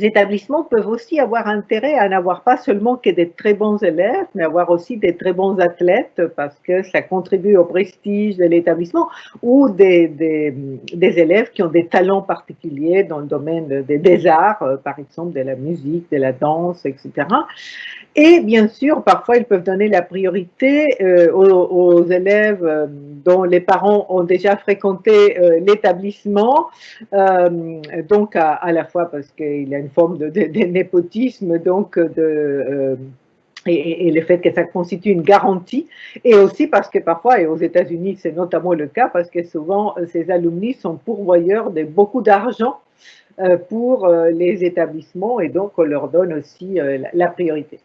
établissements peuvent aussi avoir intérêt à n'avoir pas seulement que des très bons élèves, mais avoir aussi des très bons athlètes parce que ça contribue au prestige de l'établissement ou des élèves qui ont des talents particuliers dans le domaine des arts, par exemple de la musique, de la danse, etc. Et bien sûr, parfois, ils peuvent donner la priorité aux élèves dont les parents ont déjà fréquenté l'établissement, donc à la fois parce qu'il y a une forme de népotisme, donc et le fait que ça constitue une garantie, et aussi parce que parfois, et aux États-Unis c'est notamment le cas, parce que souvent ces alumni sont pourvoyeurs de beaucoup d'argent pour les établissements et donc on leur donne aussi la priorité.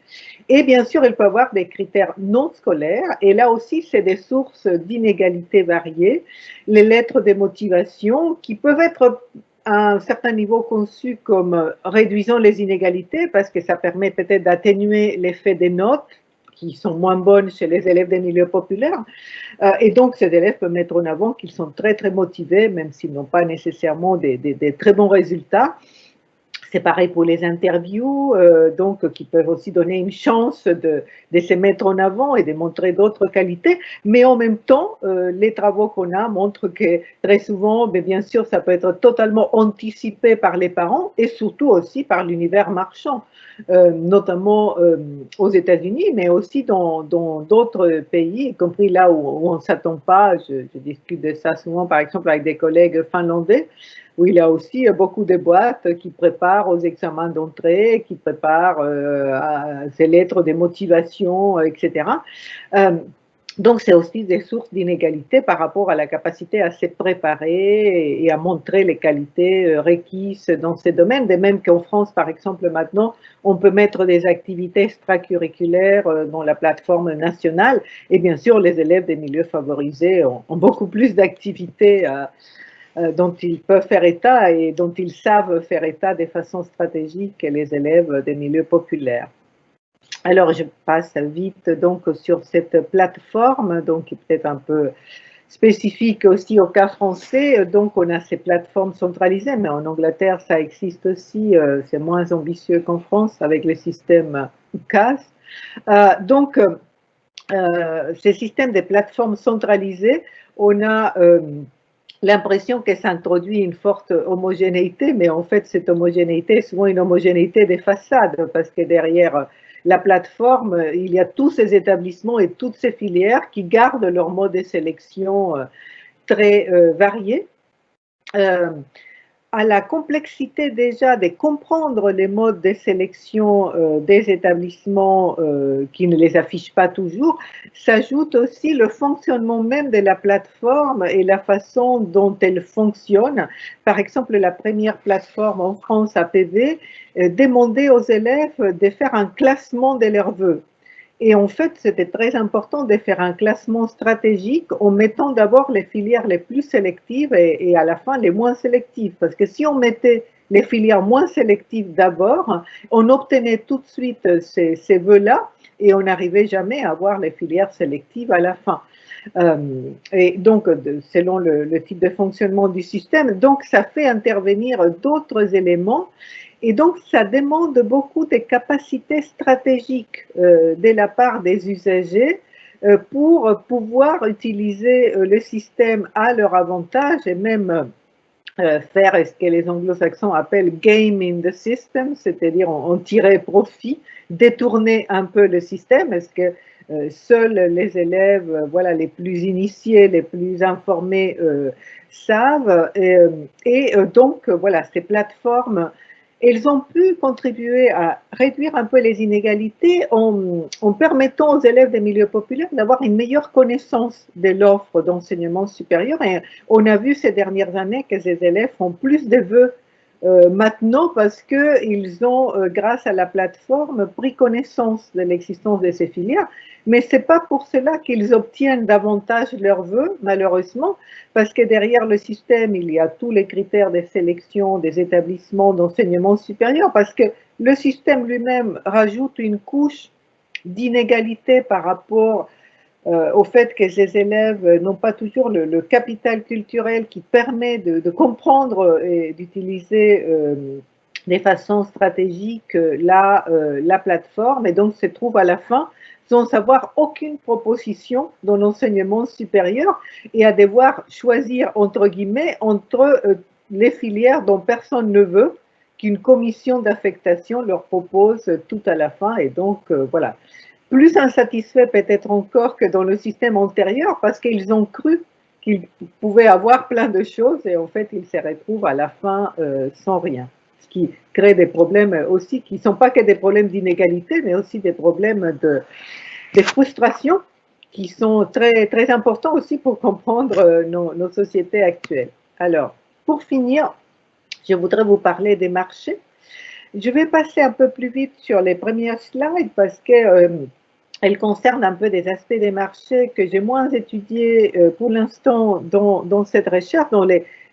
Et bien sûr, il peut y avoir des critères non scolaires et là aussi, c'est des sources d'inégalités variées. Les lettres de motivation qui peuvent être à un certain niveau conçues comme réduisant les inégalités parce que ça permet peut-être d'atténuer l'effet des notes qui sont moins bonnes chez les élèves des milieux populaires. Et donc, ces élèves peuvent mettre en avant qu'ils sont très, très motivés, même s'ils n'ont pas nécessairement des très bons résultats. C'est pareil pour les interviews, donc qui peuvent aussi donner une chance de se mettre en avant et de montrer d'autres qualités. Mais en même temps, les travaux qu'on a montrent que très souvent, mais bien sûr, ça peut être totalement anticipé par les parents et surtout aussi par l'univers marchand, notamment aux États-Unis, mais aussi dans d'autres pays, y compris là où on ne s'attend pas. Je discute de ça souvent, par exemple, avec des collègues finlandais, où il y a aussi beaucoup de boîtes qui préparent aux examens d'entrée, qui préparent à ces lettres de motivation, etc. Donc, c'est aussi des sources d'inégalité par rapport à la capacité à se préparer et à montrer les qualités requises dans ces domaines. De même qu'en France, par exemple, maintenant, on peut mettre des activités extracurriculaires dans la plateforme nationale. Et bien sûr, les élèves des milieux favorisés ont beaucoup plus d'activités dont ils peuvent faire état et dont ils savent faire état de façon stratégique que les élèves des milieux populaires. Alors, je passe vite donc sur cette plateforme, donc qui est peut-être un peu spécifique aussi au cas français. Donc, on a ces plateformes centralisées, mais en Angleterre, ça existe aussi. C'est moins ambitieux qu'en France avec le système UCAS. Donc, ces systèmes de plateformes centralisées, on a l'impression que ça introduit une forte homogénéité, mais en fait, cette homogénéité est souvent une homogénéité des façades, parce que derrière la plateforme, il y a tous ces établissements et toutes ces filières qui gardent leur mode de sélection très varié. À la complexité déjà de comprendre les modes de sélection des établissements qui ne les affichent pas toujours, s'ajoute aussi le fonctionnement même de la plateforme et la façon dont elle fonctionne. Par exemple, la première plateforme en France, APV, demandait aux élèves de faire un classement de leurs vœux. Et en fait, c'était très important de faire un classement stratégique en mettant d'abord les filières les plus sélectives et à la fin les moins sélectives. Parce que si on mettait les filières moins sélectives d'abord, on obtenait tout de suite ces vœux-là et on n'arrivait jamais à avoir les filières sélectives à la fin. Et donc, selon le type de fonctionnement du système, donc ça fait intervenir d'autres éléments. Et donc, ça demande beaucoup de capacités stratégiques de la part des usagers pour pouvoir utiliser le système à leur avantage et même faire ce que les anglo-saxons appellent game in the system, c'est-à-dire en tirer profit, détourner un peu le système. Est-ce que seuls les élèves, voilà, les plus initiés, les plus informés savent, donc voilà, ces plateformes, elles ont pu contribuer à réduire un peu les inégalités en permettant aux élèves des milieux populaires d'avoir une meilleure connaissance de l'offre d'enseignement supérieur. Et on a vu ces dernières années que ces élèves font plus de vœux maintenant parce qu'ils ont, grâce à la plateforme, pris connaissance de l'existence de ces filières. Mais ce n'est pas pour cela qu'ils obtiennent davantage leurs vœux, malheureusement, parce que derrière le système, il y a tous les critères de sélection des établissements d'enseignement supérieur, parce que le système lui-même rajoute une couche d'inégalité par rapport au fait que ces élèves n'ont pas toujours le capital culturel qui permet de comprendre et d'utiliser de façon stratégique la plateforme, et donc se trouvent à la fin sans savoir aucune proposition dans l'enseignement supérieur et à devoir choisir entre guillemets entre les filières dont personne ne veut, qu'une commission d'affectation leur propose tout à la fin. Et donc voilà, plus insatisfaits peut-être encore que dans le système antérieur, parce qu'ils ont cru qu'ils pouvaient avoir plein de choses et en fait ils se retrouvent à la fin sans rien. Ce qui crée des problèmes aussi qui ne sont pas que des problèmes d'inégalité, mais aussi des problèmes de frustration qui sont très, très importants aussi pour comprendre nos sociétés actuelles. Alors, pour finir, je voudrais vous parler des marchés. Je vais passer un peu plus vite sur les premières slides parce que elle concerne un peu des aspects des marchés que j'ai moins étudiés pour l'instant dans cette recherche. Dans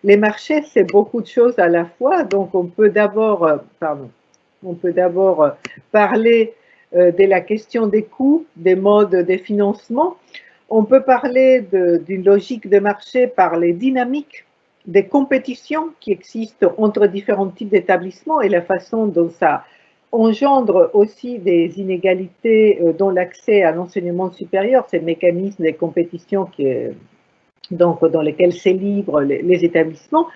les marchés, c'est beaucoup de choses à la fois. Donc, on peut d'abord parler de la question des coûts, des modes de financement. On peut parler d'une logique de marché par les dynamiques des compétitions qui existent entre différents types d'établissements et la façon dont ça engendre aussi des inégalités dans l'accès à l'enseignement supérieur, ces mécanismes des compétitions donc, dans lesquels se livrent les établissements.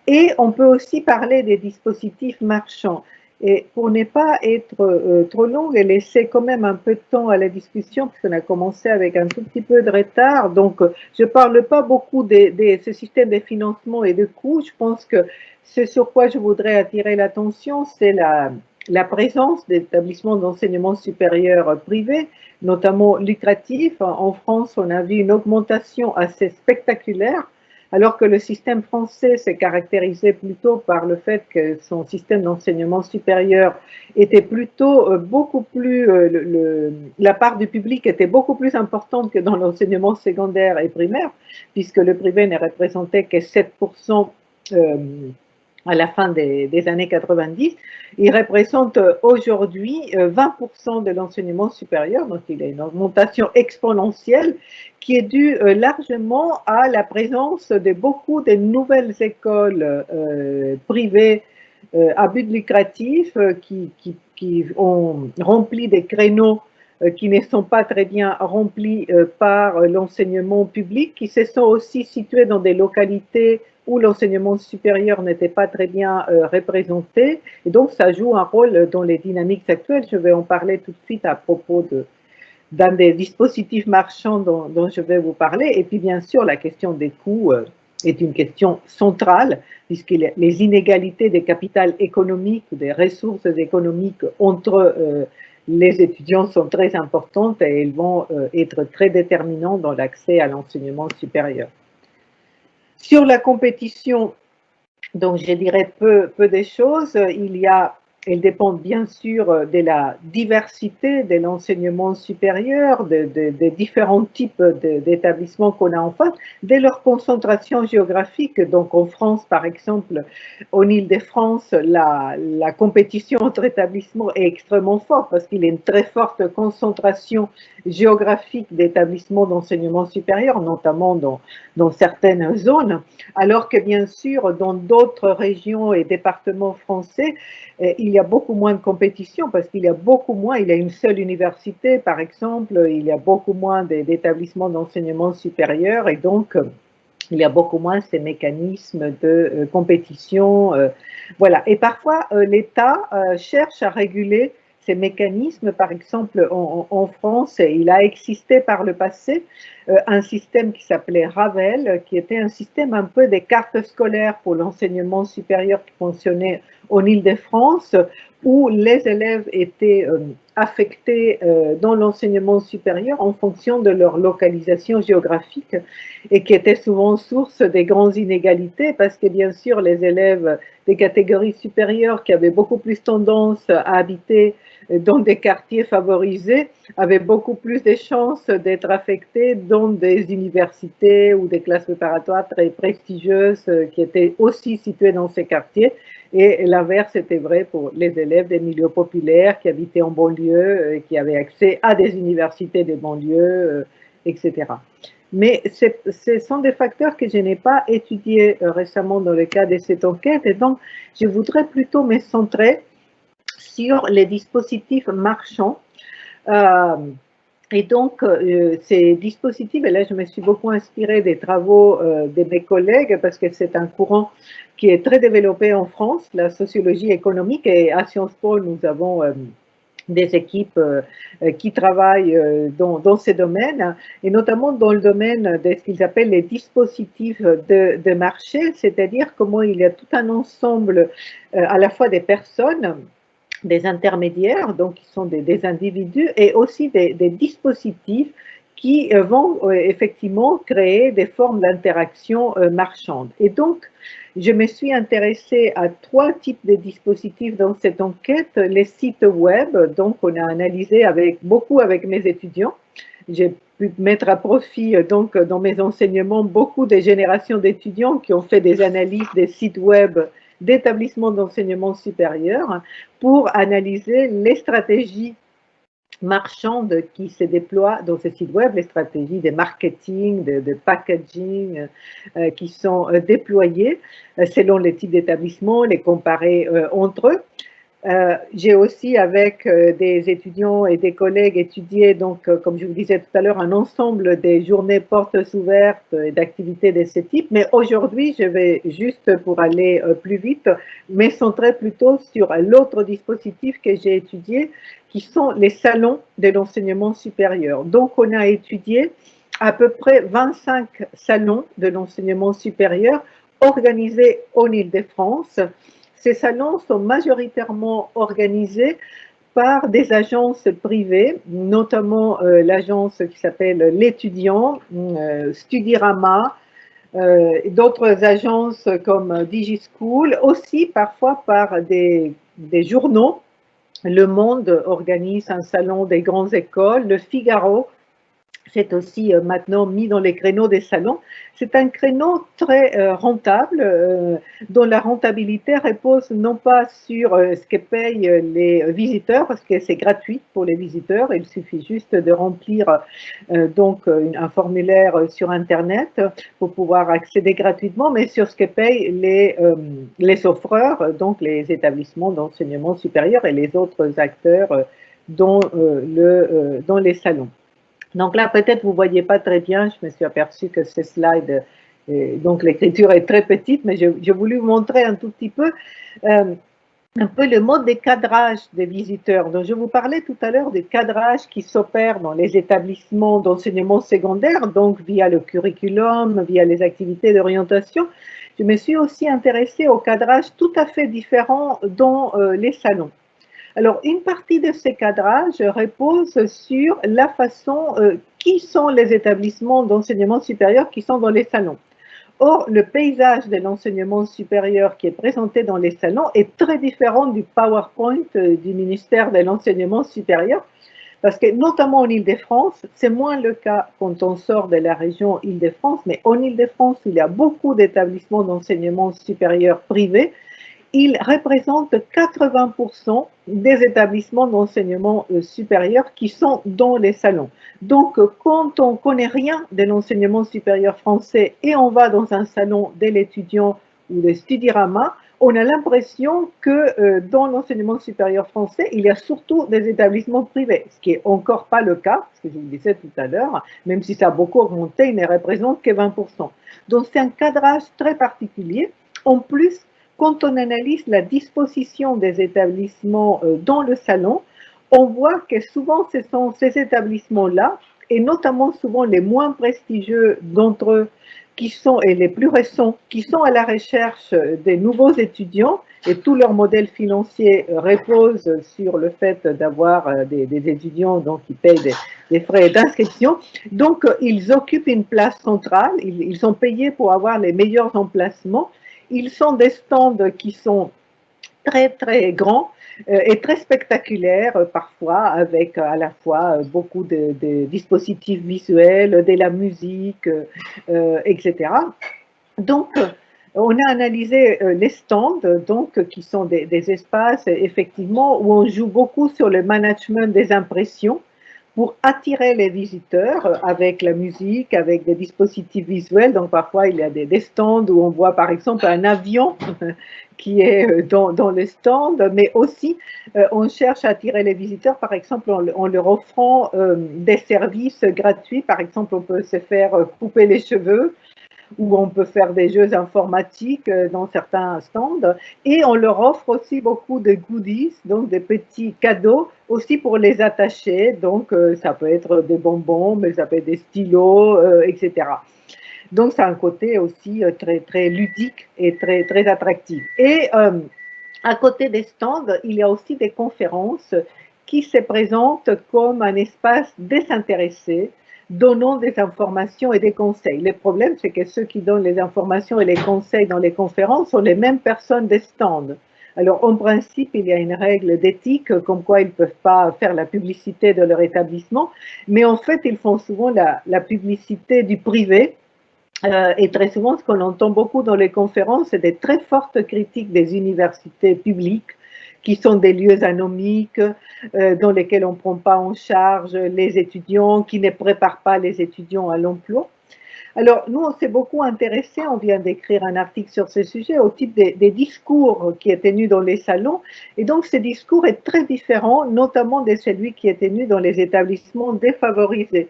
Et on peut aussi parler des dispositifs marchands. Et pour ne pas être trop long et laisser quand même un peu de temps à la discussion, puisqu'on a commencé avec un tout petit peu de retard, donc je ne parle pas beaucoup de ce système de financement et de coûts. Je pense que ce sur quoi je voudrais attirer l'attention, c'est la présence d'établissements d'enseignement supérieur privés, notamment lucratifs. En France, on a vu une augmentation assez spectaculaire, alors que le système français s'est caractérisé plutôt par le fait que son système d'enseignement supérieur était plutôt beaucoup plus, la part du public était beaucoup plus importante que dans l'enseignement secondaire et primaire, puisque le privé ne représentait que 7% à la fin des années 90, il représente aujourd'hui 20% de l'enseignement supérieur, donc il y a une augmentation exponentielle qui est due largement à la présence de beaucoup de nouvelles écoles privées à but lucratif qui ont rempli des créneaux qui ne sont pas très bien remplis par l'enseignement public, qui se sont aussi situés dans des localités où l'enseignement supérieur n'était pas très bien représenté. Et donc, ça joue un rôle dans les dynamiques actuelles. Je vais en parler tout de suite à propos d'un des dispositifs marchands dont je vais vous parler. Et puis, bien sûr, la question des coûts est une question centrale, puisque les inégalités des capitales économiques ou des ressources économiques entre les étudiants sont très importantes et elles vont être très déterminantes dans l'accès à l'enseignement supérieur. Sur la compétition, donc je dirais peu de choses. Elle dépend bien sûr de la diversité de l'enseignement supérieur, des différents types d'établissements qu'on a en face, de leur concentration géographique. Donc en France, par exemple, en Île-de-France, la compétition entre établissements est extrêmement forte parce qu'il y a une très forte concentration géographique d'établissements d'enseignement supérieur, notamment dans certaines zones, alors que bien sûr, dans d'autres régions et départements français, il y a beaucoup moins de compétition parce qu'il y a beaucoup moins, il y a une seule université par exemple, il y a beaucoup moins d'établissements d'enseignement supérieur et donc il y a beaucoup moins ces mécanismes de compétition. Voilà. Et parfois, l'État cherche à réguler ces mécanismes. Par exemple, en France, il a existé par le passé un système qui s'appelait Ravel, qui était un système un peu des cartes scolaires pour l'enseignement supérieur qui fonctionnait en Île-de-France, où les élèves étaient affectés dans l'enseignement supérieur en fonction de leur localisation géographique et qui était souvent source des grandes inégalités parce que bien sûr les élèves des catégories supérieures qui avaient beaucoup plus tendance à habiter dans des quartiers favorisés avaient beaucoup plus de chances d'être affectés dans des universités ou des classes préparatoires très prestigieuses qui étaient aussi situées dans ces quartiers. Et l'inverse était vrai pour les élèves des milieux populaires qui habitaient en banlieue, qui avaient accès à des universités de banlieue, etc. Mais ce sont des facteurs que je n'ai pas étudiés récemment dans le cadre de cette enquête et donc je voudrais plutôt me centrer sur les dispositifs marchands. Et donc, ces dispositifs, et là je me suis beaucoup inspirée des travaux de mes collègues parce que c'est un courant qui est très développé en France, la sociologie économique, et à Sciences Po, nous avons des équipes qui travaillent dans ces domaines, et notamment dans le domaine de ce qu'ils appellent les dispositifs de marché, c'est-à-dire comment il y a tout un ensemble à la fois des personnes, des intermédiaires, donc qui sont des individus, et aussi des dispositifs qui vont effectivement créer des formes d'interaction marchande. Et donc, je me suis intéressée à 3 types de dispositifs dans cette enquête. Les sites web, donc on a analysé beaucoup avec mes étudiants. J'ai pu mettre à profit donc dans mes enseignements beaucoup des générations d'étudiants qui ont fait des analyses des sites web d'établissements d'enseignement supérieur pour analyser les stratégies marchandes qui se déploient dans ces sites web, les stratégies de marketing, de packaging qui sont déployées selon les types d'établissements, les comparer entre eux. J'ai aussi, avec des étudiants et des collègues, étudié, donc, comme je vous disais tout à l'heure, un ensemble des journées portes ouvertes et d'activités de ce type. Mais aujourd'hui, je vais juste, pour aller plus vite, me centrer plutôt sur l'autre dispositif que j'ai étudié, qui sont les salons de l'enseignement supérieur. Donc, on a étudié à peu près 25 salons de l'enseignement supérieur organisés en Île-de-France. Ces salons sont majoritairement organisés par des agences privées, notamment l'agence qui s'appelle L'Étudiant, Studirama, d'autres agences comme DigiSchool, aussi parfois par des journaux. Le Monde organise un salon des grandes écoles, Le Figaro c'est aussi maintenant mis dans les créneaux des salons. C'est un créneau très rentable, dont la rentabilité repose non pas sur ce que payent les visiteurs, parce que c'est gratuit pour les visiteurs, il suffit juste de remplir donc un formulaire sur Internet pour pouvoir accéder gratuitement, mais sur ce que payent les offreurs, donc les établissements d'enseignement supérieur et les autres acteurs dans les salons. Donc là, peut-être vous ne voyez pas très bien, je me suis aperçue que ce slide, donc l'écriture est très petite, mais j'ai voulu vous montrer un tout petit peu un peu le mode de cadrage des visiteurs. Donc je vous parlais tout à l'heure des cadrages qui s'opèrent dans les établissements d'enseignement secondaire, donc via le curriculum, via les activités d'orientation. Je me suis aussi intéressée au cadrage tout à fait différent dans les salons. Alors, une partie de ces cadrages repose sur la façon qui sont les établissements d'enseignement supérieur qui sont dans les salons. Or, le paysage de l'enseignement supérieur qui est présenté dans les salons est très différent du PowerPoint du ministère de l'enseignement supérieur, parce que notamment en Île-de-France, c'est moins le cas quand on sort de la région Île-de-France, mais en Île-de-France, il y a beaucoup d'établissements d'enseignement supérieur privés. Il représente 80% des établissements d'enseignement supérieur qui sont dans les salons. Donc, quand on ne connaît rien de l'enseignement supérieur français et on va dans un salon de l'étudiant ou de Studirama, on a l'impression que dans l'enseignement supérieur français, il y a surtout des établissements privés, ce qui n'est encore pas le cas, ce que je vous disais tout à l'heure, même si ça a beaucoup augmenté, il ne représente que 20%. Donc c'est un cadrage très particulier. En plus, quand on analyse la disposition des établissements dans le salon, on voit que souvent ce sont ces établissements-là, et notamment souvent les moins prestigieux d'entre eux, qui sont, et les plus récents, qui sont à la recherche des nouveaux étudiants, et tout leur modèle financier repose sur le fait d'avoir des étudiants donc, qui payent des frais d'inscription. Donc, ils occupent une place centrale, ils sont payés pour avoir les meilleurs emplacements. Ils sont des stands qui sont très, très grands et très spectaculaires parfois, avec à la fois beaucoup de dispositifs visuels, de la musique, etc. Donc, on a analysé les stands, donc, qui sont des espaces, effectivement, où on joue beaucoup sur le management des impressions pour attirer les visiteurs avec la musique, avec des dispositifs visuels. Donc, parfois, il y a des stands où on voit, par exemple, un avion qui est dans le stand, mais aussi, on cherche à attirer les visiteurs, par exemple, en leur offrant des services gratuits. Par exemple, on peut se faire couper les cheveux, où on peut faire des jeux informatiques dans certains stands, et on leur offre aussi beaucoup de goodies, donc des petits cadeaux aussi pour les attacher, donc ça peut être des bonbons, mais ça peut être des stylos, etc. Donc c'est un côté aussi très, très ludique et très, très attractif. Et à côté des stands, il y a aussi des conférences qui se présentent comme un espace désintéressé, donnant des informations et des conseils. Le problème, c'est que ceux qui donnent les informations et les conseils dans les conférences sont les mêmes personnes des stands. Alors, en principe, il y a une règle d'éthique comme quoi ils ne peuvent pas faire la publicité de leur établissement, mais en fait, ils font souvent la publicité du privé. Et très souvent, ce qu'on entend beaucoup dans les conférences, c'est des très fortes critiques des universités publiques, qui sont des lieux anomiques, dans lesquels on ne prend pas en charge les étudiants, qui ne préparent pas les étudiants à l'emploi. Alors, nous, on s'est beaucoup intéressé, on vient d'écrire un article sur ce sujet, au type des discours qui est tenu dans les salons. Et donc, ce discours est très différent, notamment de celui qui est tenu dans les établissements défavorisés.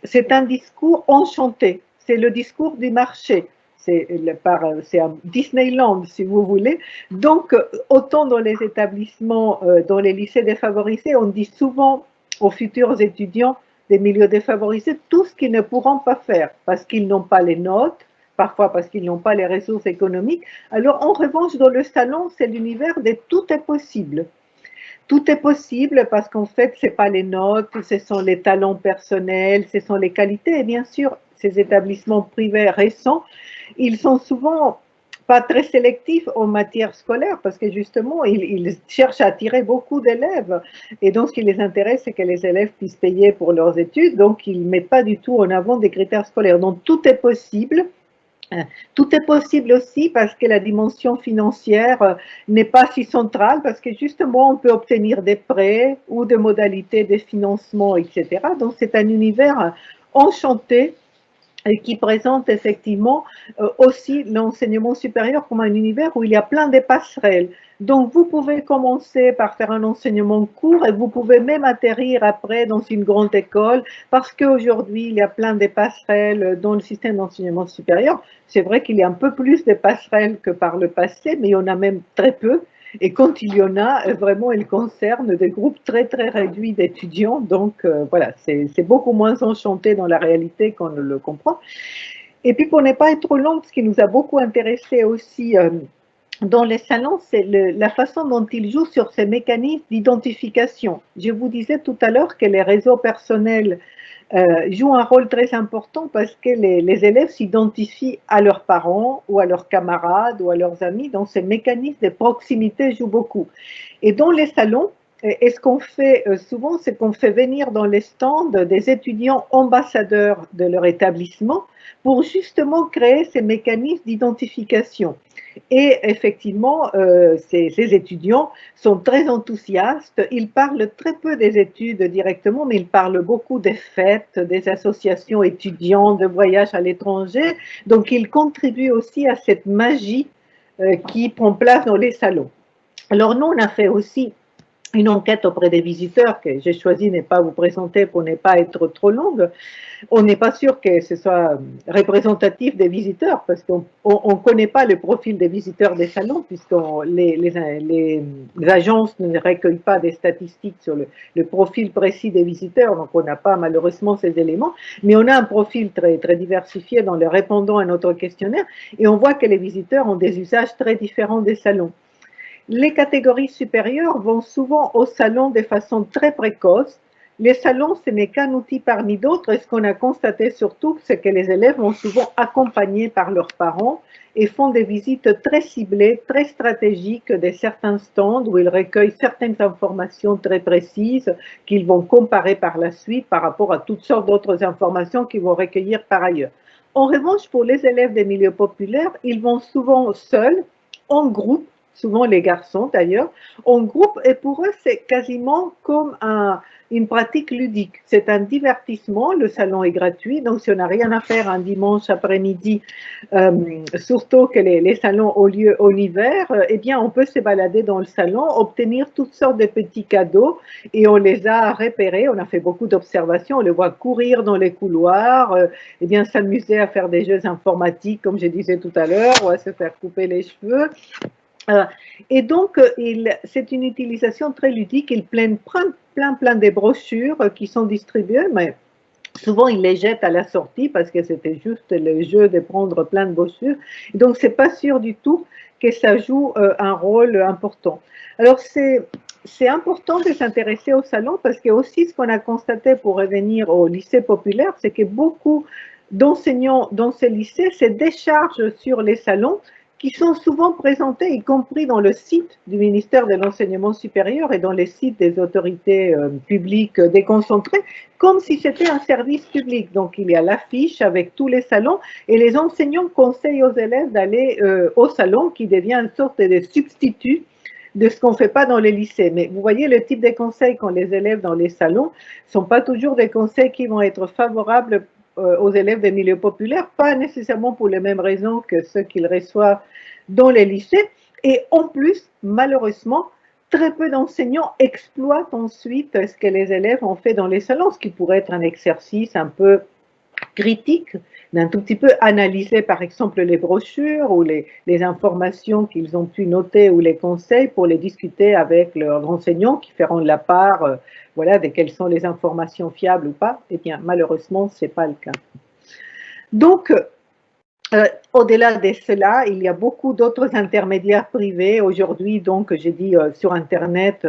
C'est un discours enchanté, c'est le discours du marché. C'est un Disneyland, si vous voulez. Donc, autant dans les établissements, dans les lycées défavorisés, on dit souvent aux futurs étudiants des milieux défavorisés tout ce qu'ils ne pourront pas faire parce qu'ils n'ont pas les notes, parfois parce qu'ils n'ont pas les ressources économiques. Alors, en revanche, dans le salon, c'est l'univers de tout est possible. Tout est possible parce qu'en fait, ce n'est pas les notes, ce sont les talents personnels, ce sont les qualités. Et bien sûr, ces établissements privés récents, ils sont souvent pas très sélectifs en matière scolaire parce que justement, ils cherchent à attirer beaucoup d'élèves. Et donc, ce qui les intéresse, c'est que les élèves puissent payer pour leurs études. Donc, ils ne mettent pas du tout en avant des critères scolaires. Donc, tout est possible. Tout est possible aussi parce que la dimension financière n'est pas si centrale, parce que justement, on peut obtenir des prêts ou des modalités de financement, etc. Donc, c'est un univers enchanté et qui présente effectivement aussi l'enseignement supérieur comme un univers où il y a plein de passerelles. Donc, vous pouvez commencer par faire un enseignement court et vous pouvez même atterrir après dans une grande école parce qu'aujourd'hui, il y a plein de passerelles dans le système d'enseignement supérieur. C'est vrai qu'il y a un peu plus de passerelles que par le passé, mais il y en a même très peu. Et quand il y en a, vraiment, elles concernent des groupes très, très réduits d'étudiants. Donc, voilà, c'est beaucoup moins enchanté dans la réalité qu'on ne le comprend. Et puis, pour ne pas être trop longue, ce qui nous a beaucoup intéressé aussi dans les salons, c'est la façon dont ils jouent sur ces mécanismes d'identification. Je vous disais tout à l'heure que les réseaux personnels jouent un rôle très important parce que les élèves s'identifient à leurs parents ou à leurs camarades ou à leurs amis. Donc, ces mécanismes de proximité jouent beaucoup. Et dans les salons, et ce qu'on fait souvent, c'est qu'on fait venir dans les stands des étudiants ambassadeurs de leur établissement pour justement créer ces mécanismes d'identification. Et effectivement, ces étudiants sont très enthousiastes. Ils parlent très peu des études directement, mais ils parlent beaucoup des fêtes, des associations étudiantes, de voyages à l'étranger. Donc, ils contribuent aussi à cette magie qui prend place dans les salons. Alors nous, on a fait aussi une enquête auprès des visiteurs que j'ai choisi de ne pas vous présenter pour ne pas être trop longue. On n'est pas sûr que ce soit représentatif des visiteurs parce qu'on ne connaît pas le profil des visiteurs des salons puisque les agences ne recueillent pas des statistiques sur le profil précis des visiteurs, donc on n'a pas malheureusement ces éléments, mais on a un profil très, très diversifié dans les répondants à notre questionnaire et on voit que les visiteurs ont des usages très différents des salons. Les catégories supérieures vont souvent au salon de façon très précoce. Les salons, ce n'est qu'un outil parmi d'autres et ce qu'on a constaté surtout, c'est que les élèves vont souvent accompagnés par leurs parents et font des visites très ciblées, très stratégiques de certains stands où ils recueillent certaines informations très précises qu'ils vont comparer par la suite par rapport à toutes sortes d'autres informations qu'ils vont recueillir par ailleurs. En revanche, pour les élèves des milieux populaires, ils vont souvent seuls, en groupe, souvent les garçons d'ailleurs, en groupe, et pour eux, c'est quasiment comme une pratique ludique. C'est un divertissement, le salon est gratuit, donc si on n'a rien à faire un dimanche après-midi, surtout que les salons ont lieu en hiver, eh bien, on peut se balader dans le salon, obtenir toutes sortes de petits cadeaux, et on les a repérés, on a fait beaucoup d'observations, on les voit courir dans les couloirs, eh bien, s'amuser à faire des jeux informatiques, comme je disais tout à l'heure, ou à se faire couper les cheveux. Et donc, c'est une utilisation très ludique. Ils prennent plein de brochures qui sont distribuées, mais souvent ils les jettent à la sortie parce que c'était juste le jeu de prendre plein de brochures. Et donc, c'est pas sûr du tout que ça joue un rôle important. Alors, c'est important de s'intéresser au salon parce que aussi ce qu'on a constaté pour revenir au lycée populaire, c'est que beaucoup d'enseignants dans ces lycées se déchargent sur les salons qui sont souvent présentés, y compris dans le site du ministère de l'Enseignement supérieur et dans les sites des autorités publiques déconcentrées, comme si c'était un service public. Donc, il y a l'affiche avec tous les salons et les enseignants conseillent aux élèves d'aller au salon qui devient une sorte de substitut de ce qu'on ne fait pas dans les lycées. Mais vous voyez, le type de conseils qu'ont les élèves dans les salons ne sont pas toujours des conseils qui vont être favorables aux élèves des milieux populaires, pas nécessairement pour les mêmes raisons que ceux qu'ils reçoivent dans les lycées. Et en plus, malheureusement, très peu d'enseignants exploitent ensuite ce que les élèves ont fait dans les salons, ce qui pourrait être un exercice un peu critique, d'un tout petit peu analyser par exemple les brochures ou les informations qu'ils ont pu noter ou les conseils pour les discuter avec leurs enseignants qui feront de la part voilà, de quelles sont les informations fiables ou pas. Eh bien, malheureusement, ce n'est pas le cas. Donc, au-delà de cela, il y a beaucoup d'autres intermédiaires privés. Aujourd'hui, donc, j'ai dit sur Internet,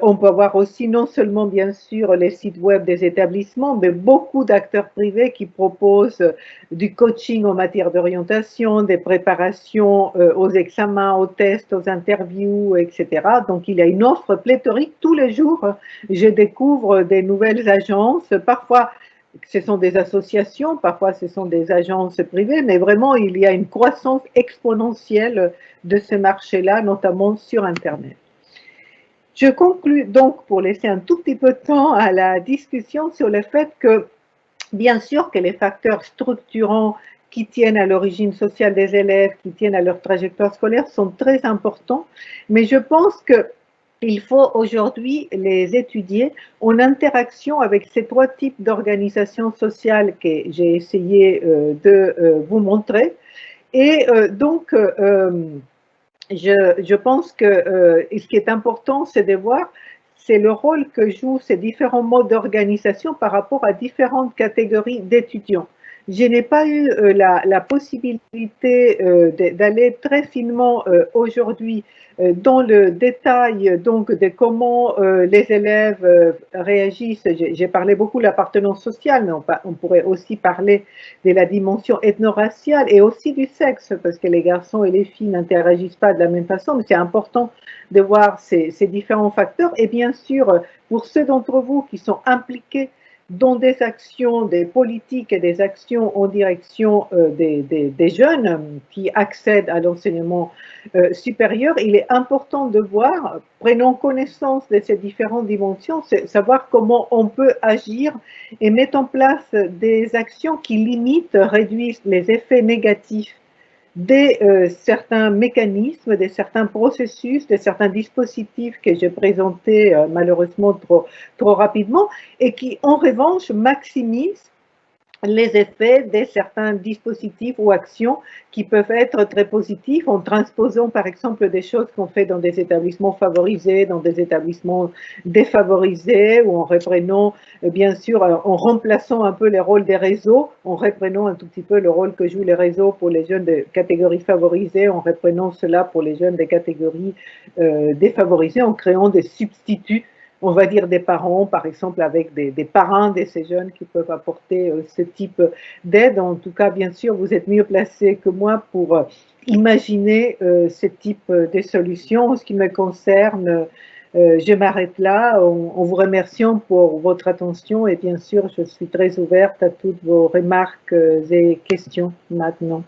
on peut avoir aussi non seulement bien sûr les sites web des établissements, mais beaucoup d'acteurs privés qui proposent du coaching en matière d'orientation, des préparations aux examens, aux tests, aux interviews, etc. Donc il y a une offre pléthorique. Tous les jours, je découvre des nouvelles agences, parfois ce sont des associations, parfois ce sont des agences privées, mais vraiment il y a une croissance exponentielle de ce marché-là, notamment sur Internet. Je conclus donc pour laisser un tout petit peu de temps à la discussion sur le fait que, bien sûr, que les facteurs structurants qui tiennent à l'origine sociale des élèves, qui tiennent à leur trajectoire scolaire sont très importants, mais je pense qu'il faut aujourd'hui les étudier en interaction avec ces trois types d'organisations sociales que j'ai essayé de vous montrer. Et donc, je pense que ce qui est important, c'est de voir, c'est le rôle que jouent ces différents modes d'organisation par rapport à différentes catégories d'étudiants. Je n'ai pas eu la possibilité d'aller très finement aujourd'hui dans le détail donc de comment les élèves réagissent. J'ai parlé beaucoup de l'appartenance sociale, mais on pourrait aussi parler de la dimension ethno-raciale et aussi du sexe, parce que les garçons et les filles n'interagissent pas de la même façon, mais c'est important de voir ces différents facteurs. Et bien sûr, pour ceux d'entre vous qui sont impliqués dans des actions, des politiques et des actions en direction des jeunes qui accèdent à l'enseignement supérieur, il est important de voir, prenons connaissance de ces différentes dimensions, savoir comment on peut agir et mettre en place des actions qui limitent, réduisent les effets négatifs certains mécanismes, de certains processus, de certains dispositifs que j'ai présentés malheureusement trop rapidement et qui en revanche maximisent les effets de certains dispositifs ou actions qui peuvent être très positifs en transposant par exemple des choses qu'on fait dans des établissements favorisés, dans des établissements défavorisés, ou en reprenant bien sûr, en remplaçant un peu les rôles des réseaux, en reprenant un tout petit peu le rôle que jouent les réseaux pour les jeunes de catégories favorisées, en reprenant cela pour les jeunes des catégories défavorisées, en créant des substituts, on va dire des parents, par exemple avec des parrains de ces jeunes qui peuvent apporter ce type d'aide. En tout cas, bien sûr, vous êtes mieux placé que moi pour imaginer ce type de solutions. En ce qui me concerne, je m'arrête là en vous remerciant pour votre attention et bien sûr, je suis très ouverte à toutes vos remarques et questions maintenant.